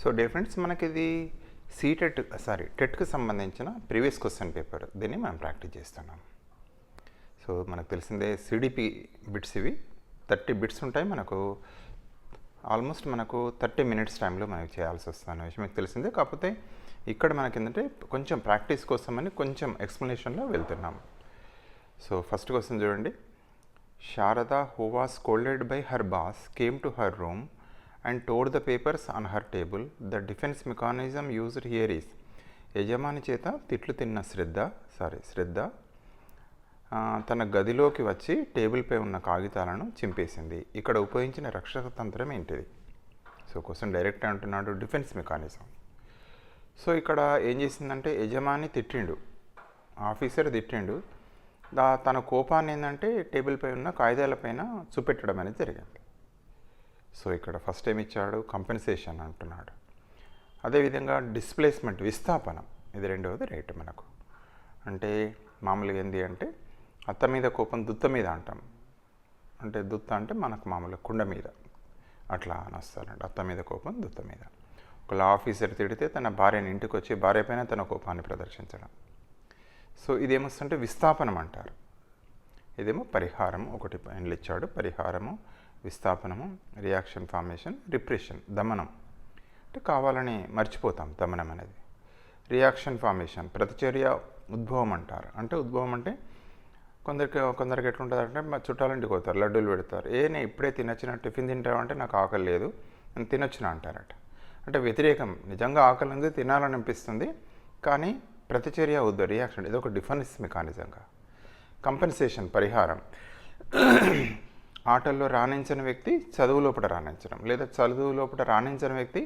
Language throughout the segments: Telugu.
సో డియర్ ఫ్రెండ్స్, మనకి ఇది టెట్కి సంబంధించిన ప్రీవియస్ క్వశ్చన్ పేపర్. దీన్ని మనం ప్రాక్టీస్ చేస్తున్నాం. సో మనకు తెలిసిందే సిడిపి బిట్స్ ఇవి 30 బిట్స్ ఉంటాయి. ఆల్మోస్ట్ మనకు 30 మినిట్స్ టైంలో మనకి చేయాల్సి వస్తుంది అనే విషయం మీకు తెలిసిందే. కాకపోతే ఇక్కడ మనకి ఏంటంటే కొంచెం ప్రాక్టీస్ కోసమని కొంచెం ఎక్స్ప్లెనేషన్లో వెళ్తున్నాం. సో ఫస్ట్ క్వశ్చన్ చూడండి. Sharada, who was scolded by her boss, came to her room and tore the papers on her table. The defense mechanism used here is. యజమాని చేత తిట్లు తిన్న శ్రద్ధ తన గదిలోకి వచ్చి టేబుల్పై ఉన్న కాగితాలను చింపేసింది. ఇక్కడ ఉపయోగించిన రక్షక తంత్రం ఏంటిది? సో క్వశ్చన్ డైరెక్ట్ అంటున్నాడు డిఫెన్స్ మెకానిజం. సో ఇక్కడ ఏం చేసిందంటే యజమాని తిట్టిండు, ఆఫీసర్ తిట్టిండు. తన కోపాన్ని ఏంటంటే టేబుల్పై ఉన్న కాగితాలపైన చూపెట్టడం అనేది జరిగింది. సో ఇక్కడ ఫస్ట్ ఏమి ఇచ్చాడు? కంపెన్సేషన్ అంటున్నాడు. అదేవిధంగా డిస్ప్లేస్మెంట్, విస్థాపనం, ఇది రెండవది రైట్ మనకు. అంటే మామూలుగా ఏంది అంటే అత్త మీద కోపం దుత్త మీద అంటాం. అంటే దుత్త అంటే మనకు మామూలుగా కుండ మీద అట్లా అని వస్తారంట. అత్త మీద కోపం దుత్త మీద. ఒకళ్ళ ఆఫీసర్ తిడితే తన భార్యని ఇంటికి వచ్చి భార్య పైన తన కోపాన్ని ప్రదర్శించడం. సో ఇదేమొస్తుంటే విస్థాపనం అంటారు. ఇదేమో పరిహారం. ఒకటి పైనలు ఇచ్చాడు. పరిహారము, విస్థాపనము, రియాక్షన్ ఫార్మేషన్, రిప్రెషన్, దమనం. అంటే కావాలని మర్చిపోతాం దమనం అనేది. రియాక్షన్ ఫార్మేషన్, ప్రతిచర్య ఉద్భవం అంటారు. అంటే ఉద్భవం అంటే కొందరికి ఎట్లుంటుంది అంటే మా చుట్టాలంటికి పోతారు, లడ్డూలు పెడతారు. నేను ఇప్పుడే తినొచ్చిన, టిఫిన్ తింటామంటే నాకు ఆకలి లేదు, నేను తినొచ్చిన అంటారట. అంటే వ్యతిరేకం. నిజంగా ఆకలి ఉంది, తినాలని అనిపిస్తుంది, కానీ ప్రతిచర్య రియాక్షన్, ఇది ఒక డిఫెన్స్ మెకానిజంగా. కంపెన్సేషన్, పరిహారం. ఆటల్లో రాణించిన వ్యక్తి చదువు లోపల రాణించడం, లేదా చదువు లోపల రాణించిన వ్యక్తి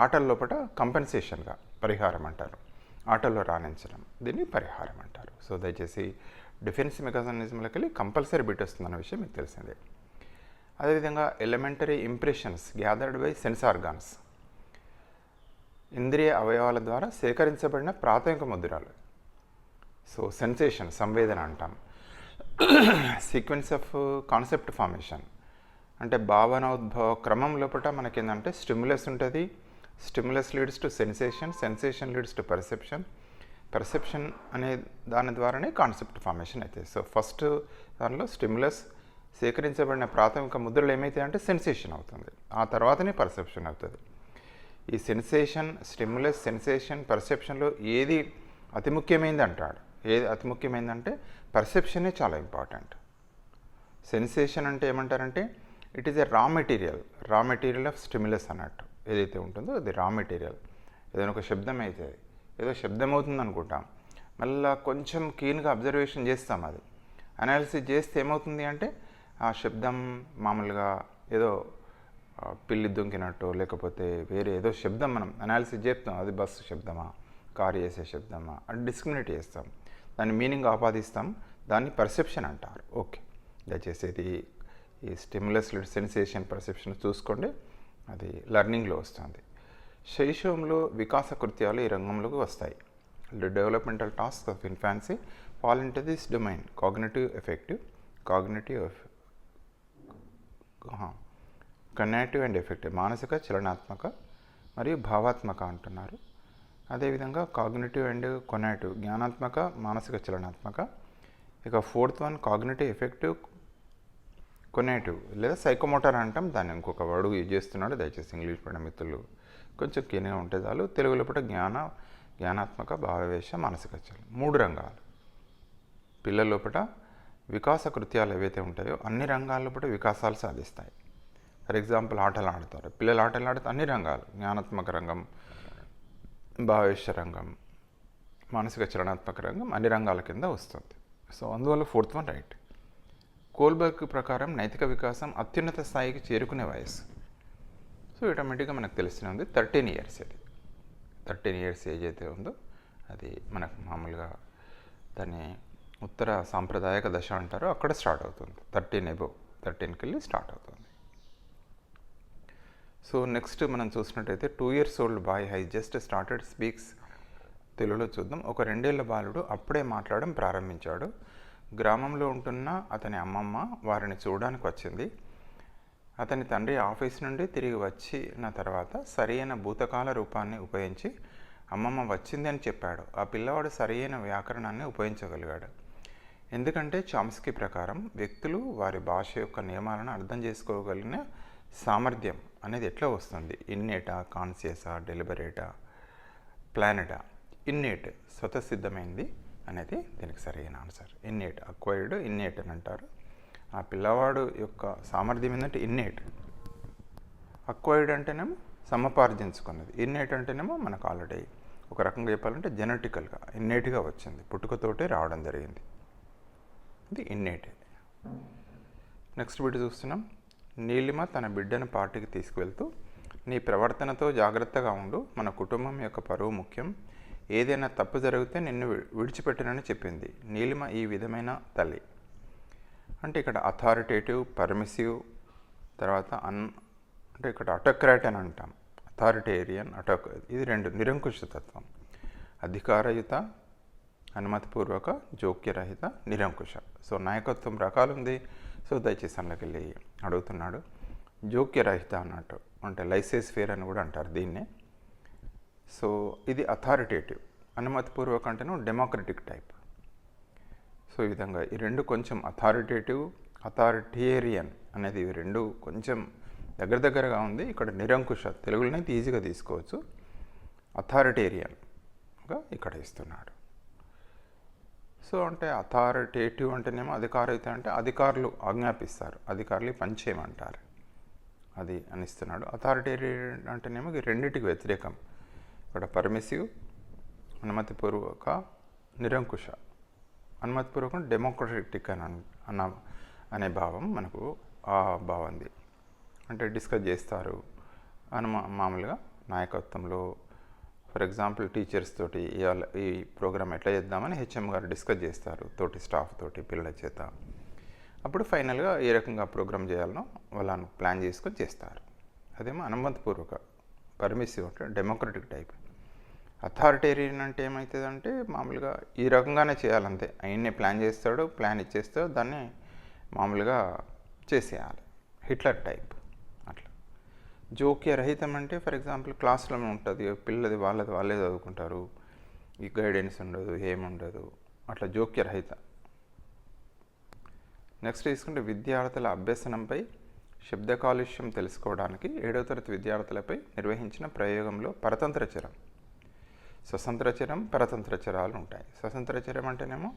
ఆటల లోపల కంపెన్సేషన్గా పరిహారం అంటారు. ఆటల్లో రాణించడం, దీన్ని పరిహారం అంటారు. సో దయచేసి డిఫెన్స్ మెకానిజంలోకి వెళ్ళి కంపల్సరీ బిట్ వస్తుందన్న విషయం మీకు తెలిసిందే. అదేవిధంగా elementary impressions gathered by sense organs, ఇంద్రియ అవయవాల ద్వారా సేకరించబడిన ప్రాథమిక ముద్రాలు. సో సెన్సేషన్, సంవేదన అంటాం. సీక్వెన్స్ ఆఫ్ కాన్సెప్ట్ ఫార్మేషన్, అంటే భావనోద్భవ క్రమం లోపల మనకేంటంటే స్టిమ్యులస్ ఉంటుంది. Stimulus leads to sensation, sensation leads to perception, perception అనే దాని ద్వారానే కాన్సెప్ట్ ఫార్మేషన్ అవుతుంది. సో ఫస్ట్ దానిలో స్టిమ్యులస్, సేకరించబడిన ప్రాథమిక ముద్రలు ఏమైతాయి అంటే సెన్సేషన్ అవుతుంది. ఆ తర్వాతనే పర్సెప్షన్ అవుతుంది. ఈ సెన్సేషన్, స్టిమ్యులస్, సెన్సేషన్, పర్సెప్షన్లో ఏది అతి ముఖ్యమైనది అంటాడు. ఏది అతి ముఖ్యమైనదంటే పర్సెప్షనే చాలా ఇంపార్టెంట్. సెన్సేషన్ అంటే ఏమంటారంటే it is a raw material of stimulus అన్నట్టు. ఏదైతే ఉంటుందో అది రా మెటీరియల్. ఏదైనా ఒక శబ్దం అయితే ఏదో శబ్దం అవుతుంది అనుకుంటాం, మళ్ళీ కొంచెం క్లీన్గా అబ్జర్వేషన్ చేస్తాం. అది అనాలిసిస్ చేస్తే ఏమవుతుంది అంటే ఆ శబ్దం మామూలుగా ఏదో పిల్లి దొంకినట్టు, లేకపోతే వేరే ఏదో శబ్దం మనం అనాలిసిస్ చేస్తాం. అది బస్సు శబ్దమా, కారు చేసే శబ్దమా అని డిస్క్రిమినేట్ చేస్తాం, దాని మీనింగ్ ఆపాదిస్తాం. దాన్ని పర్సెప్షన్ అంటారు. ఓకే, దయచేసి ఇది ఈ స్టిమ్యులస్ సెన్సేషన్ పర్సెప్షన్ చూసుకోండి, అది లెర్నింగ్లో వస్తుంది. శైశవంలో వికాస కృత్యాలు ఈ రంగంలోకి వస్తాయి. Developmental task of infancy fall into this domain. Cognitive and affective, మానసిక, చలనాత్మక మరియు భావాత్మక అంటున్నారు. అదేవిధంగా కాగ్నిటివ్ అండ్ కొనాటివ్, జ్ఞానాత్మక, మానసిక, చలనాత్మక. ఇక ఫోర్త్ వన్ కాగ్నిటివ్, ఎఫెక్టివ్, కొనాటివ్ లేదా సైకోమోటర్ అంటాం. దాన్ని ఇంకొక వర్డ్ యూజ్ చేస్తున్నాడు. దయచేసి ఇంగ్లీష్ పడిన మిత్రులు కొంచెం క్లీన్గా ఉంటే చాలు. తెలుగు లోపల జ్ఞానాత్మక, భావవేశ, మానసిక చలనం, 3 రంగాలు. పిల్లల లోపల వికాస కృత్యాలు ఏవైతే ఉంటాయో అన్ని రంగాల లోపల వికాసాలు సాధిస్తాయి. ఫర్ ఎగ్జాంపుల్ ఆటలు ఆడతారు పిల్లలు, ఆటలు ఆడితే అన్ని రంగాలు, జ్ఞానాత్మక రంగం, భావేశ రంగం, మానసిక చలనాత్మక రంగం అన్ని రంగాల కింద వస్తుంది. సో అందువల్ల ఫోర్త్ వన్ రైట్. కోల్బర్గ్ ప్రకారం నైతిక వికాసం అత్యున్నత స్థాయికి చేరుకునే వయసు. సో ఆటోమేటిక్గా మనకు తెలిసిన ఉంది 13 ఇయర్స్. అది 13 ఇయర్స్ ఏజ్ అయితే ఉందో అది మనకు మామూలుగా దాన్ని ఉత్తర సాంప్రదాయక దశ అంటారు. అక్కడ స్టార్ట్ అవుతుంది. 13కి వెళ్ళి స్టార్ట్ అవుతుంది. సో నెక్స్ట్ మనం చూసినట్టయితే 2 years old boy hi just started speaks. తెలుగులో చూద్దాం. ఒక 2 ఏళ్ల బాలుడు అప్పుడే మాట్లాడడం ప్రారంభించాడు. గ్రామంలో ఉంటున్న అతని అమ్మమ్మ వారిని చూడడానికి వచ్చింది. అతని తండ్రి ఆఫీస్ నుండి తిరిగి వచ్చిన తర్వాత సరైన భూతకాల రూపాన్ని ఉపయోగించి అమ్మమ్మ వచ్చింది అని చెప్పాడు. ఆ పిల్లవాడు సరైన వ్యాకరణాన్ని ఉపయోగించగలిగాడు. ఎందుకంటే చామ్స్కీ ప్రకారం వ్యక్తులు వారి భాష యొక్క నియమాలను అర్థం చేసుకోగలిగిన సామర్థ్యం అనేది ఎట్లా వస్తుంది? ఇన్నేటా, కాన్షియసా, డెలిబరేటా, ప్లానెటా? ఇన్నేట్, స్వతసిద్ధమైంది అనేది దీనికి సరైన ఆన్సర్. ఇన్నేట్, అక్వైర్డ్, ఇన్నేట్ అని అంటారు. ఆ పిల్లవాడు యొక్క సామర్థ్యం ఏంటంటే ఇన్నేట్. అక్వైర్డ్ అంటేనేమో సమపార్జించుకున్నది. ఇన్నేట్ అంటేనేమో మనకు ఆల్రెడీ ఒక రకంగా చెప్పాలంటే జెనెటికల్గా ఇన్నేట్గా వచ్చింది, పుట్టుకతోటే రావడం జరిగింది. ఇది ఇన్నేట్. నెక్స్ట్ బిట్ చూస్తున్నాం. నీలిమ తన బిడ్డను పార్టీకి తీసుకువెళ్తూ, నీ ప్రవర్తనతో జాగ్రత్తగా ఉండు, మన కుటుంబం యొక్క పరువు ముఖ్యం, ఏదైనా తప్పు జరిగితే నిన్ను విడిచిపెట్టనని చెప్పింది. నీలిమ ఈ విధమైన తల్లి. అంటే ఇక్కడ అథారిటేటివ్, పర్మిసివ్, తర్వాత అంటే ఇక్కడ అటోక్రాట్ అని అంటాం. అథారిటేరియన్, ఇది రెండు నిరంకుశతత్వం. అధికారయుత, అనుమతిపూర్వక, జోక్యరహిత, నిరంకుశ. సో నాయకత్వం రకాలు ఉంది. సో దయచేసి అందులోకి వెళ్ళి అడుగుతున్నాడు. జోక్యరహిత అన్నట్టు అంటే లైసెన్స్ ఫేర్ అని కూడా అంటారు దీన్నే. సో ఇది అథారిటేటివ్. అనుమతిపూర్వక అంటేనో డెమోక్రటిక్ టైప్. సో ఈ విధంగా ఈ రెండు కొంచెం అథారిటేటివ్, అథారిటేరియన్ అనేది ఇవి రెండు కొంచెం దగ్గరగా ఉంది. ఇక్కడ నిరంకుశ, తెలుగులోనైతే ఈజీగా తీసుకోవచ్చు. అథారిటేరియన్గా ఇక్కడ ఇస్తున్నాడు. సో అంటే అథారిటేటివ్ అంటేనేమో అధికారయుత అంటే అధికారులు ఆజ్ఞాపిస్తారు, అధికారులు పనిచేయమంటారు, అది అనిస్తున్నాడు. అథారిటేరియన్ అంటేనేమో ఈ రెండింటికి వ్యతిరేకం. ఇక్కడ పర్మిసివ్, అనుమతిపూర్వక, నిరంకుశ. అనుమతిపూర్వకం డెమోక్రటిక్ అనే భావం మనకు ఆ భావంది. అంటే డిస్కస్ చేస్తారు మామూలుగా నాయకత్వంలో. ఫర్ ఎగ్జాంపుల్ టీచర్స్ తోటి ఈ ప్రోగ్రామ్ ఎట్లా చేద్దామని హెచ్ఎం గారు డిస్కస్ చేస్తారు తోటి స్టాఫ్ తోటి, పిల్లల చేత. అప్పుడు ఫైనల్గా ఏ రకంగా ప్రోగ్రామ్ చేయాలనో వాళ్ళని ప్లాన్ చేసుకొని చేస్తారు. అదేమో అనుమతిపూర్వక, పర్మిసివ్ అంటే డెమోక్రటిక్ టైప్. అథారిటేరియన్ అంటే ఏమవుతుందంటే మామూలుగా ఈ రకంగానే చేయాలంతే, ఆయన్నే ప్లాన్ చేస్తాడు, ప్లాన్ ఇచ్చేస్తాడు, దాన్ని మామూలుగా చేసేయాలి. హిట్లర్ టైప్ అట్లా. జోక్య రహితం అంటే ఫర్ ఎగ్జాంపుల్ క్లాసులో ఉంటుంది, పిల్లది వాళ్ళే చదువుకుంటారు, ఈ గైడెన్స్ ఉండదు, ఏముండదు, అట్లా జోక్య రహిత. నెక్స్ట్ తీసుకుంటే విద్యార్థుల అభ్యసనంపై శబ్ద కాలుష్యం తెలుసుకోవడానికి 7వ తరగతి విద్యార్థులపై నిర్వహించిన ప్రయోగంలో పరతంత్ర చరం, స్వతంత్ర చరం, పరతంత్ర చరాలు ఉంటాయి. స్వతంత్ర చరం అంటేనేమో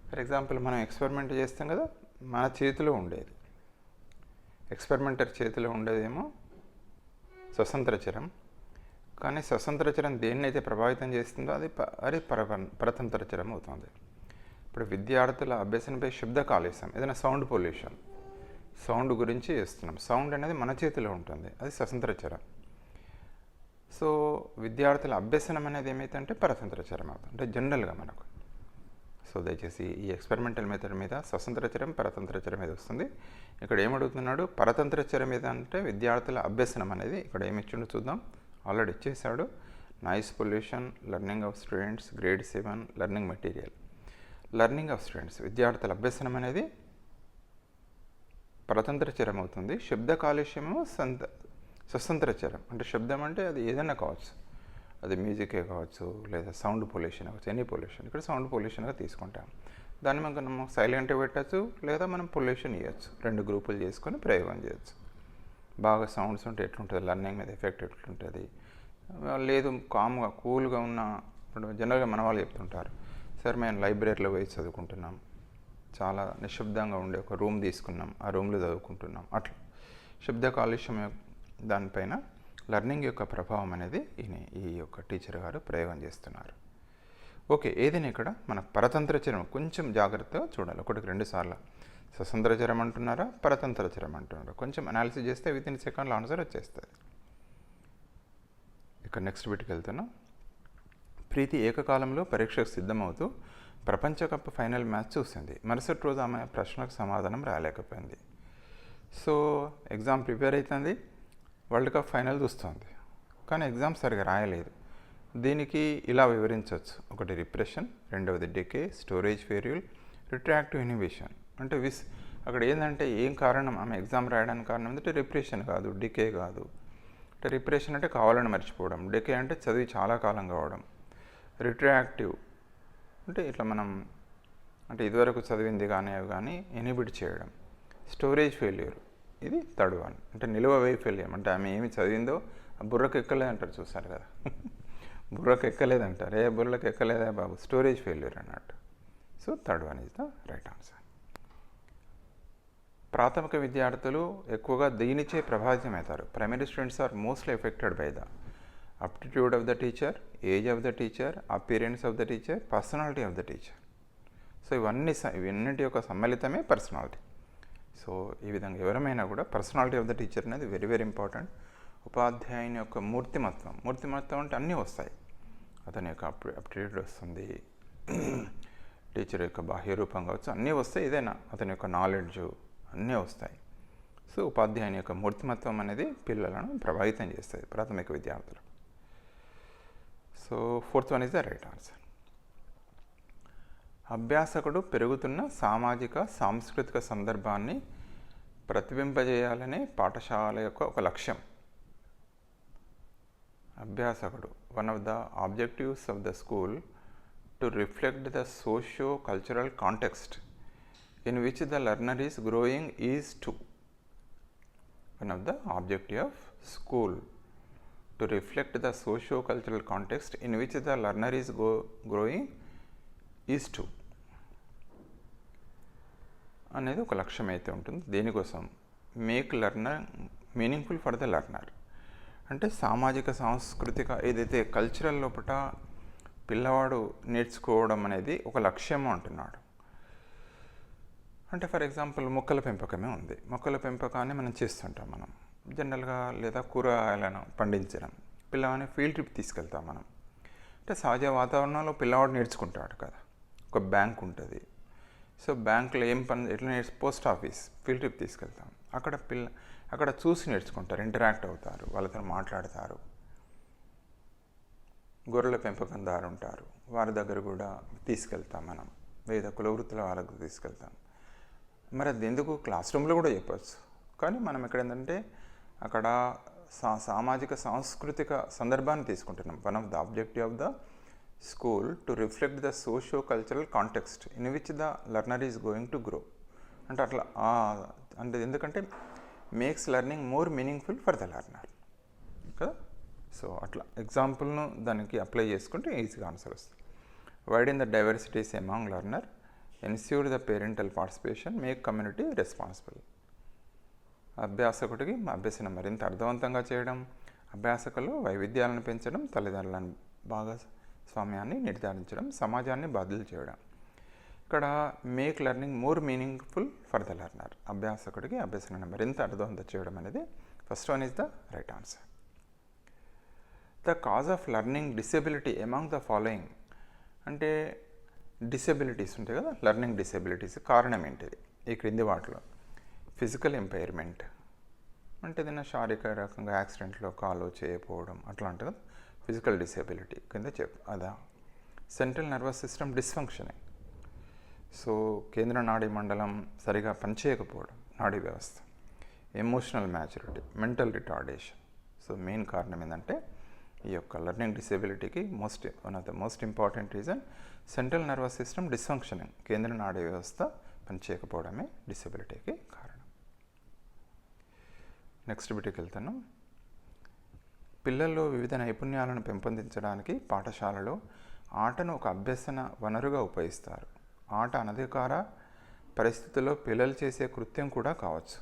ఫర్ ఎగ్జాంపుల్ మనం ఎక్స్పెరిమెంట్ చేస్తాం కదా, మన చేతిలో ఉండేది. ఎక్స్పెరిమెంటర్ చేతిలో ఉండేదేమో స్వతంత్ర చరం. కానీ స్వతంత్ర చరం దేన్నైతే ప్రభావితం చేస్తుందో అది పరతంత్ర చరం అవుతుంది. ఇప్పుడు విద్యార్థుల అభ్యసనపై శబ్ద కాలుష్యం, ఏదైనా సౌండ్ పొల్యూషన్, సౌండ్ గురించి చేస్తున్నాం. సౌండ్ అనేది మన చేతిలో ఉంటుంది, అది స్వతంత్ర చరం. సో విద్యార్థుల అభ్యసనం అనేది ఏమైతే పరతంత్ర చరం అవుతుంది, అంటే జనరల్గా మనకు. సో దయచేసి ఈ ఎక్స్పెరిమెంటల్ మెథడ్ మీద స్వతంత్ర చరం, పరతంత్ర చరం మీద వస్తుంది. ఇక్కడ ఏమడుగుతున్నాడు, పరతంత్ర చరం మీద అంటే విద్యార్థుల అభ్యసనం అనేది ఇక్కడ ఏమిచ్చిండో చూద్దాం. ఆల్రెడీ ఇచ్చేసాడు. Noise pollution, learning of students, grade 7, learning material. Learning of students, విద్యార్థుల అభ్యసనం అనేది పరతంత్ర చరం అవుతుంది. శబ్ద కాలుష్యము స్వతంత్ర చరం, అంటే శబ్దం అంటే అది ఏదైనా కావచ్చు, అది మ్యూజికే కావచ్చు, లేదా సౌండ్ పొల్యూషన్ కావచ్చు, ఎనీ పొల్యూషన్. ఇక్కడ సౌండ్ పొల్యూషన్గా తీసుకుంటాం. దాన్ని మనం సైలెంట్గా పెట్టచ్చు, లేదా మనం పొల్యూషన్ ఇవ్వచ్చు. 2 గ్రూపులు చేసుకొని ప్రయోగం చేయొచ్చు. బాగా సౌండ్స్ ఉంటే ఎట్లుంటుంది, లర్నింగ్ మీద ఎఫెక్ట్ ఎట్లుంటుంది, లేదు కామ్గా కూల్గా ఉన్న. ఇప్పుడు జనరల్గా మన వాళ్ళు చెప్తుంటారు, సార్ మేము లైబ్రరీలో పోయి చదువుకుంటున్నాం, చాలా నిశ్శబ్దంగా ఉండే ఒక రూమ్ తీసుకున్నాం, ఆ రూమ్లో చదువుకుంటున్నాం. అట్లా శబ్ద కాలుష్యం దానిపైన లర్నింగ్ యొక్క ప్రభావం అనేది ఈ యొక్క టీచర్ గారు ప్రయోగం చేస్తున్నారు. ఓకే, ఏదైనా ఇక్కడ మనకు పరతంత్ర చరం కొంచెం జాగ్రత్తగా చూడాలి. 1-2 సార్లు స్వతంత్ర చరం అంటున్నారా, పరతంత్ర చరం అంటున్నారా, కొంచెం అనాలిసిస్ చేస్తే వితిన్ సెకండ్లో ఆన్సర్ వచ్చేస్తుంది. ఇక నెక్స్ట్ బిట్కి వెళ్తున్నాం. ప్రీతి ఏకకాలంలో పరీక్షకు సిద్ధమవుతూ ప్రపంచ కప్ ఫైనల్ మ్యాచ్ చూసింది. మరుసటి రోజు ఆమె ప్రశ్నకు సమాధానం రాలేకపోయింది. సో ఎగ్జామ్ ప్రిపేర్ అవుతుంది, వరల్డ్ కప్ ఫైనల్ చూస్తుంది, కానీ ఎగ్జామ్ సరిగా రాయలేదు. దీనికి ఇలా వివరించవచ్చు. 1 రిప్రెషన్, 2వది decay, storage failure, retroactive inhibition. అంటే అక్కడ ఏంటంటే ఏం కారణం, ఆమె ఎగ్జామ్ రాయడానికి కారణం ఏంటంటే రిప్రెషన్ కాదు, డికే కాదు. అంటే రిప్రెషన్ అంటే కావాలని మర్చిపోవడం, డికే అంటే చదివి చాలా కాలం కావడం, రిట్రాక్టివ్ అంటే ఇట్లా మనం అంటే ఇదివరకు చదివింది కానీ అవి కానీ ఎనిబిట్ చేయడం, స్టోరేజ్ ఫెయిల్యూర్ ఇది థర్డ్ వన్. అంటే నిలువ వైఫల్యం అంటే ఆమె ఏమి చదివిందో బుర్రకు ఎక్కలేదంటారు, చూసారు కదా బుర్రకు ఎక్కలేదంటారు, బుర్రకు ఎక్కలేదా బాబు, స్టోరేజ్ ఫెయిల్యూర్ అన్నట్టు. So third one is the right answer. ప్రాథమిక విద్యార్థులు ఎక్కువగా దీనిచే ప్రభావితమవుతారు. Primary students are mostly affected by the aptitude of the teacher, age of the teacher, appearance of the teacher, personality of the teacher. So ఇవన్నిటి యొక్క సమ్మిళితమే పర్సనాలిటీ. సో ఈ విధంగా ఎవరమైనా కూడా పర్సనాలిటీ ఆఫ్ ద టీచర్ అనేది వెరీ వెరీ ఇంపార్టెంట్. ఉపాధ్యాయుని యొక్క మూర్తిమత్వం అంటే అన్నీ వస్తాయి. అతని యొక్క అప్టిట్యూడ్ వస్తుంది, టీచర్ యొక్క బాహ్య రూపం కావచ్చు, అన్నీ వస్తాయి. ఏదైనా అతని యొక్క నాలెడ్జ్ అన్నీ వస్తాయి. సో ఉపాధ్యాయుని యొక్క మూర్తిమత్వం అనేది పిల్లలను ప్రభావితం చేస్తుంది ప్రాథమిక విద్యార్థులు. So fourth one is the right answer. అభ్యాసకుడు పెరుగుతున్న సామాజిక సాంస్కృతిక సందర్భాన్ని ప్రతిబింబజేయాలనే పాఠశాల యొక్క ఒక లక్ష్యం. అభ్యాసకుడు, one of the objectives of the school to reflect the socio cultural context in which the learner is growing is to. One of the objective of school to reflect the socio-cultural context in which the learner is growing is to అనేది ఒక లక్ష్యం అయితే ఉంటుంది. దేనికోసం? Make learner meaningful for the learner. అంటే సామాజిక సాంస్కృతిక ఏదైతే కల్చరల్ లోపల పిల్లవాడు నేర్చుకోవడం అనేది ఒక లక్ష్యము అంటున్నాడు. అంటే ఫర్ ఎగ్జాంపుల్ మొక్కల పెంపకమే ఉంది. మొక్కల పెంపకాన్ని మనం చేస్తుంటాం మనం జనరల్గా, లేదా కూరగాయలను పండించడం, పిల్లవాడిని ఫీల్డ్ ట్రిప్ తీసుకెళ్తాం మనం. అంటే సహజ వాతావరణంలో పిల్లవాడు నేర్చుకుంటాడు కదా. ఒక బ్యాంక్ ఉంటుంది, సో బ్యాంకులో ఏం పని ఎట్లా పోస్ట్ ఆఫీస్ ఫీల్డ్ ట్రిప్ తీసుకెళ్తాం. అక్కడ చూసి నేర్చుకుంటారు, ఇంటరాక్ట్ అవుతారు, వాళ్ళతో మాట్లాడతారు. గొర్రెల పెంపకందారు ఉంటారు, వారి దగ్గర కూడా తీసుకెళ్తాం మనం. వివిధ కులవృత్తుల వాళ్ళకు తీసుకెళ్తాం. మరి అది ఎందుకు క్లాస్ రూమ్లో కూడా చెప్పచ్చు, కానీ మనం ఇక్కడ ఏంటంటే అక్కడ సామాజిక సాంస్కృతిక సందర్భాన్ని తీసుకుంటున్నాం. One of the objective of the school to reflect the socio cultural context in which the learner is going to grow. అంటే అట్లా అంటే ఎందుకంటే makes learning more meaningful for the learner కదా. సో అట్లా ఎగ్జాంపుల్ను దానికి అప్లై చేసుకుంటే ఈజీగా ఆన్సర్ వస్తుంది. Widen the diversities among learner, ensure the parental participation, make community responsible. అభ్యాసకుడికి అభ్యసనం మరింత అర్థవంతంగా చేయడం, అభ్యాసకులు వైవిధ్యాలను పెంచడం, తల్లిదండ్రుల భాగస్వామ్యాన్ని నిర్ధారించడం, సమాజాన్ని బాధ్యులు చేయడం. ఇక్కడ make learning more meaningful for the learner. అభ్యాసకుడికి అభ్యసనాన్ని మరింత అర్థవంతం చేయడం అనేది first one is the right answer. The cause of learning disability among the following. అంటే డిసేబిలిటీస్ ఉంటాయి కదా, లెర్నింగ్ డిసేబిలిటీస్ కారణం ఏంటిది? ఈ క్రింది వాటిలో ఫిజికల్ ఎంపైర్మెంట్ అంటే ఏదైనా శారీరక రకంగా యాక్సిడెంట్లో కాలు చేయకపోవడం అట్లాంటి కదా ఫిజికల్ డిసేబిలిటీ కింద అదా. Central nervous system dysfunctioning, so కేంద్ర నాడీ మండలం సరిగా పనిచేయకపోవడం, నాడీ వ్యవస్థ. Emotional maturity, mental retardation. So main కారణం ఏంటంటే ఈ యొక్క లెర్నింగ్ డిసేబిలిటీకి one of the most important reason central nervous system dysfunctioning, కేంద్ర నాడీ వ్యవస్థ పనిచేయకపోవడమే డిసేబిలిటీకి కారణం. నెక్స్ట్ బిట్కి వెళ్తాను. పిల్లల్లో వివిధ నైపుణ్యాలను పెంపొందించడానికి పాఠశాలలో ఆటను ఒక అభ్యసన వనరుగా ఉపయోగిస్తారు. ఆట అనధికార పరిస్థితుల్లో పిల్లలు చేసే కృత్యం కూడా కావచ్చు.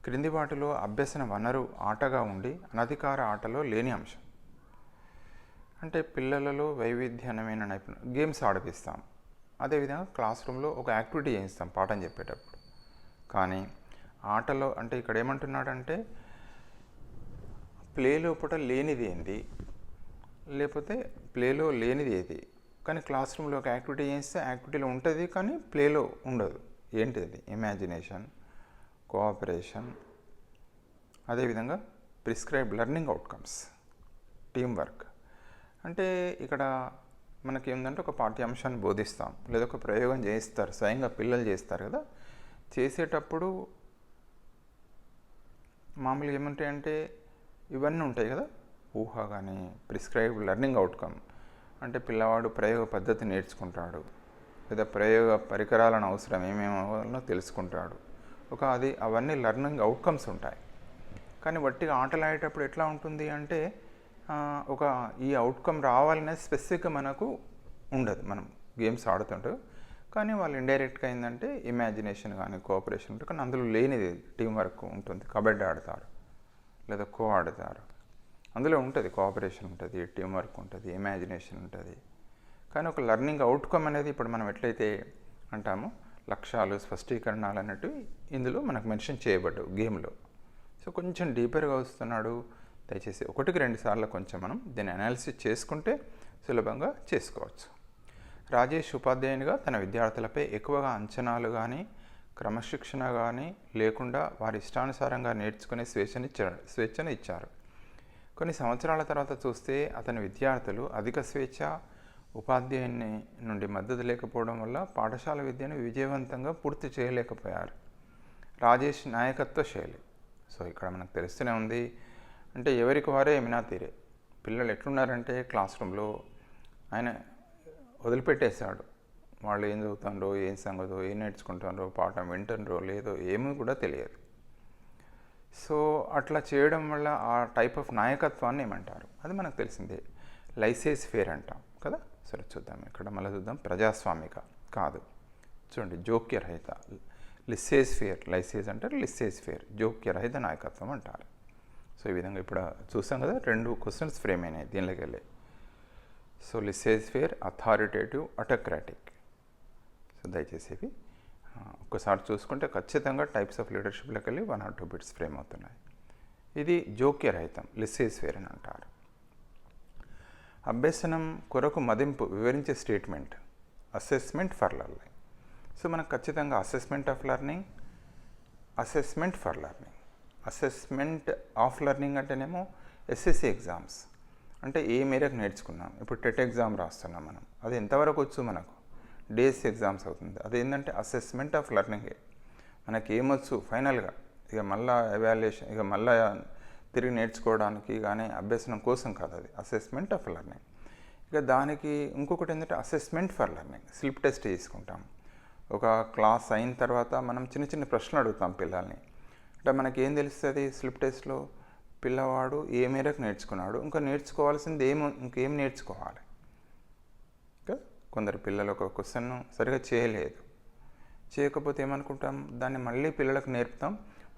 క్రింది వాటిలో అభ్యసన వనరు ఆటగా ఉండి అనధికార ఆటలో లేని అంశం. అంటే పిల్లలలో వైవిధ్యమైన నైపుణ్యం, గేమ్స్ ఆడిపిస్తాం, అదేవిధంగా క్లాస్ రూమ్లో ఒక యాక్టివిటీ చేయిస్తాం పాఠం చెప్పేటప్పుడు. కానీ ఆటలో అంటే ఇక్కడ ఏమంటున్నాడంటే ప్లే లోపల లేనిది ఏంది, లేకపోతే ప్లేలో లేనిది ఏది, కానీ క్లాస్ రూమ్లో ఒక యాక్టివిటీ చేస్తే యాక్టివిటీలో ఉంటుంది కానీ ప్లేలో ఉండదు. ఏంటిది? ఇమాజినేషన్, కోఆపరేషన్, అదేవిధంగా prescribe learning outcomes, team work. అంటే ఇక్కడ మనకి ఏంటంటే ఒక పాఠ్యాంశాన్ని బోధిస్తాం లేదా ఒక ప్రయోగం చేయిస్తారు, స్వయంగా పిల్లలు చేస్తారు కదా. చేసేటప్పుడు మామూలుగా ఏముంటాయంటే ఇవన్నీ ఉంటాయి కదా, ఊహ కానీ ప్రిస్క్రైబ్డ్ లెర్నింగ్ అవుట్కమ్ అంటే పిల్లవాడు ప్రయోగ పద్ధతి నేర్చుకుంటాడు, లేదా ప్రయోగ పరికరాలను అవసరం ఏమేమో తెలుసుకుంటాడు. అవన్నీ లెర్నింగ్ అవుట్కమ్స్ ఉంటాయి. కానీ వట్టిగా ఆటలు ఆడేటప్పుడు ఎట్లా ఉంటుంది అంటే ఈ అవుట్కమ్ రావాలనే స్పెసిఫిక్గా మనకు ఉండదు. మనం గేమ్స్ ఆడుతుంటాం కానీ వాళ్ళు ఇండైరెక్ట్గా ఏంటంటే ఇమాజినేషన్ కానీ కోఆపరేషన్ ఉంటుంది. కానీ అందులో లేనిది టీం వర్క్ ఉంటుంది. కబడ్డీ ఆడతారు లేదా ఖో ఆడతారు, అందులో ఉంటుంది కోఆపరేషన్ ఉంటుంది, టీం వర్క్ ఉంటుంది, ఇమాజినేషన్ ఉంటుంది. కానీ ఒక లెర్నింగ్ అవుట్కమ్ అనేది ఇప్పుడు మనం ఎట్లయితే అంటామో లక్ష్యాలు, స్పష్టీకరణలు అనేటివి ఇందులో మనకు మెన్షన్ చేయబడ్డావు గేమ్లో. సో కొంచెం డీపర్గా వస్తున్నాడు. దయచేసి 1-2 సార్లు కొంచెం మనం దీన్ని అనాలిసిస్ చేసుకుంటే సులభంగా చేసుకోవచ్చు. రాజేష్ ఉపాధ్యాయునిగా తన విద్యార్థులపై ఎక్కువగా అంచనాలు కానీ క్రమశిక్షణ కానీ లేకుండా వారి ఇష్టానుసారంగా నేర్చుకునే స్వేచ్ఛను ఇచ్చారు. కొన్ని సంవత్సరాల తర్వాత చూస్తే అతని విద్యార్థులు అధిక స్వేచ్ఛ, ఉపాధ్యాయుని నుండి మద్దతు లేకపోవడం వల్ల పాఠశాల విద్యను విజయవంతంగా పూర్తి చేయలేకపోయారు. రాజేష్ నాయకత్వ శైలి. సో ఇక్కడ మనకు తెలుస్తూనే ఉంది అంటే ఎవరికి వారే ఏమినా తీరే. పిల్లలు ఎట్లున్నారంటే క్లాస్ రూమ్లో ఆయన వదిలిపెట్టేశాడు. వాళ్ళు ఏం చదువుతారో, ఏం సంగతో, ఏం నేర్చుకుంటారో, పాఠం వింటారో లేదో ఏమీ కూడా తెలియదు. సో అట్లా చేయడం వల్ల ఆ టైప్ ఆఫ్ నాయకత్వాన్ని ఏమంటారు, అది మనకు తెలిసిందే. లైసెన్స్ ఫేర్ అంటాం కదా. సరే చూద్దాం, ఇక్కడ మళ్ళీ చూద్దాం. ప్రజాస్వామిక కాదు, చూడండి జోక్యరహిత. లిస్సేస్ ఫేర్, లైసెన్స్ అంటారు, లిస్సేస్ ఫేర్ జోక్యరహిత నాయకత్వం అంటారు. సో ఈ విధంగా ఇప్పుడు చూసాం కదా, 2 క్వశ్చన్స్ ఫ్రేమ్ అయినాయి దీనిలోకి వెళ్ళి. So laissez faire, authoritative, autocratic. So దయచేసి ఇవి ఒక్కసారి చూసుకుంటే ఖచ్చితంగా టైప్స్ ఆఫ్ లీడర్షిప్లోకి వెళ్ళి 1 or 2 బిట్స్ ఫ్రేమ్ అవుతున్నాయి. ఇది జోక్యరహితం, లిస్సేస్ ఫేర్ అని అంటారు. అభ్యసనం కొరకు మదింపు వివరించే statement assessment for learning. So మనకు ఖచ్చితంగా assessment of learning, assessment for learning. Assessment of learning అంటేనేమో ఎస్ఎస్సి ఎగ్జామ్స్ అంటే ఏ మేరకు నేర్చుకున్నాం. ఇప్పుడు టెట్ ఎగ్జామ్ రాస్తున్నాం మనం, అది ఎంతవరకు వచ్చు మనకు, డేస్ ఎగ్జామ్స్ అవుతుంది. అదేంటంటే అసెస్మెంట్ ఆఫ్ లెర్నింగే. మనకి ఏమొచ్చు ఫైనల్గా, ఇక మళ్ళీ ఎవాల్యుయేషన్, ఇక మళ్ళీ తిరిగి నేర్చుకోవడానికి కానీ అభ్యసనం కోసం కాదు, అది అసెస్మెంట్ ఆఫ్ లెర్నింగ్. ఇక దానికి ఇంకొకటి ఏంటంటే assessment for learning. Slip test తీసుకుంటాం. ఒక క్లాస్ అయిన తర్వాత మనం చిన్న చిన్న ప్రశ్నలు అడుగుతాం పిల్లల్ని. అంటే మనకి ఏం తెలుస్తుంది స్లిప్ టెస్ట్లో, పిల్లవాడు ఏ మేరకు నేర్చుకున్నాడు, ఇంకా నేర్చుకోవాల్సింది ఇంకేం నేర్చుకోవాలి. కొందరు పిల్లలు ఒక క్వశ్చన్ సరిగా చేయకపోతే ఏమనుకుంటాం, దాన్ని మళ్ళీ పిల్లలకు నేర్పుతాం,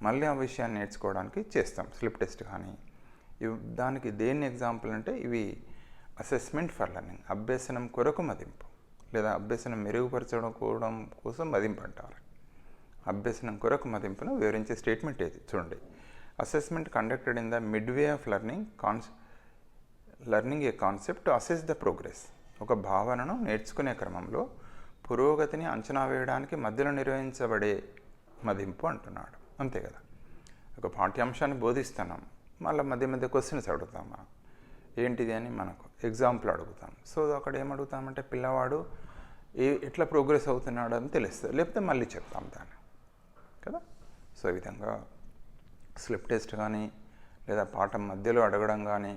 మళ్ళీ ఆ విషయాన్ని నేర్చుకోవడానికి చేస్తాం స్లిప్ టెస్ట్. కానీ దానికి దేన్ని ఎగ్జాంపుల్ అంటే ఇవి అసెస్మెంట్ ఫర్ లెర్నింగ్, అభ్యసనం కొరకు మదింపు లేదా అభ్యసనం మెరుగుపరచడం కోసం మదింపు అంటారు. అభ్యసనం కొరకు మదింపును వివరించే స్టేట్మెంట్ ఏది చూడండి. Assessment conducted in the midway of learning A concept to assess the progress. ఒక భావనను నేర్చుకునే క్రమంలో పురోగతిని అంచనా వేయడానికి మధ్యలో నిర్వహించబడే మదింపు అంటున్నాడు. అంతే కదా, ఒక పాఠ్యాంశాన్ని బోధిస్తున్నాం, మళ్ళీ మధ్య క్వశ్చన్స్ అడుగుతాం మనం, ఏంటిది అని మనకు ఎగ్జాంపుల్ అడుగుతాం. సో అక్కడ ఏమడుగుతామంటే పిల్లవాడు ఎట్లా ప్రోగ్రెస్ అవుతున్నాడు అని తెలుస్తుంది, లేకపోతే మళ్ళీ చెప్తాం దాన్ని కదా. సో ఈ విధంగా స్లిప్ టెస్ట్ కానీ లేదా పాఠం మధ్యలో అడగడం కానీ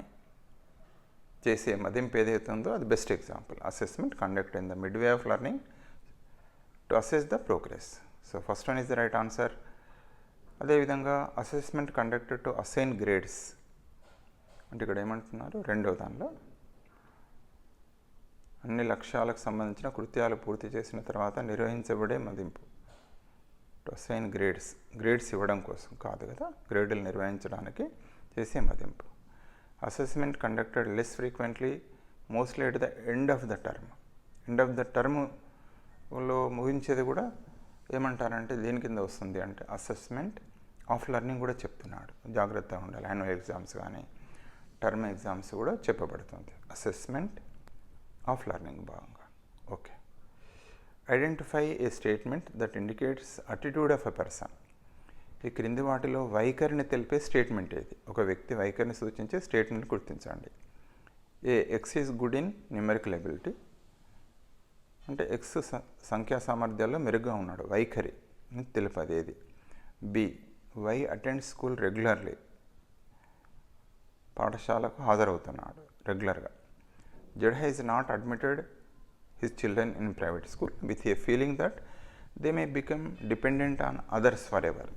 చేసే మదింపు ఏదైతే ఉందో అది best example. Assessment conduct in the midway of learning to assess the progress. So first one is the right answer. అదేవిధంగా assessment conducted to assign grades అంటే ఇక్కడ ఏమంటున్నారు, రెండవ దానిలో అన్ని లక్ష్యాలకు సంబంధించిన కృత్యాలు పూర్తి చేసిన తర్వాత నిర్వహించబడే మదింపు. టు అసైన్ గ్రేడ్స్ ఇవ్వడం కోసం కాదు కదా, గ్రేడులు నిర్వహించడానికి చేసే మదింపు. Assessment conducted less frequently mostly at the end of the టర్మ్లో ముగించేది కూడా ఏమంటారంటే దేని కింద వస్తుంది అంటే అసెస్మెంట్ ఆఫ్ లెర్నింగ్ కూడా చెప్తున్నాడు. జాగ్రత్తగా ఉండాలి, యాన్యువల్ ఎగ్జామ్స్ కానీ టర్మ్ ఎగ్జామ్స్ కూడా చెప్పబడుతుంది అసెస్మెంట్ ఆఫ్ లెర్నింగ్ భాగంగా. Okay, identify A statement that indicates attitude of a person. ఈ క్రింది వాటిలో వైఖరిని తెలిపే స్టేట్మెంట్ ఏది? ఒక వ్యక్తి వైఖరిని సూచించే స్టేట్మెంట్ గుర్తించండి. X is good in numerical ability అంటే ఎక్స్ సంఖ్యా సామర్థ్యాల్లో మెరుగ్గా ఉన్నాడు, వైఖరి అని తెలుపది ఏది. B, Y attend school regularly, పాఠశాలకు హాజరవుతున్నాడు రెగ్యులర్గా. Z is not admitted his children in private school with a feeling that they may become dependent on others forever.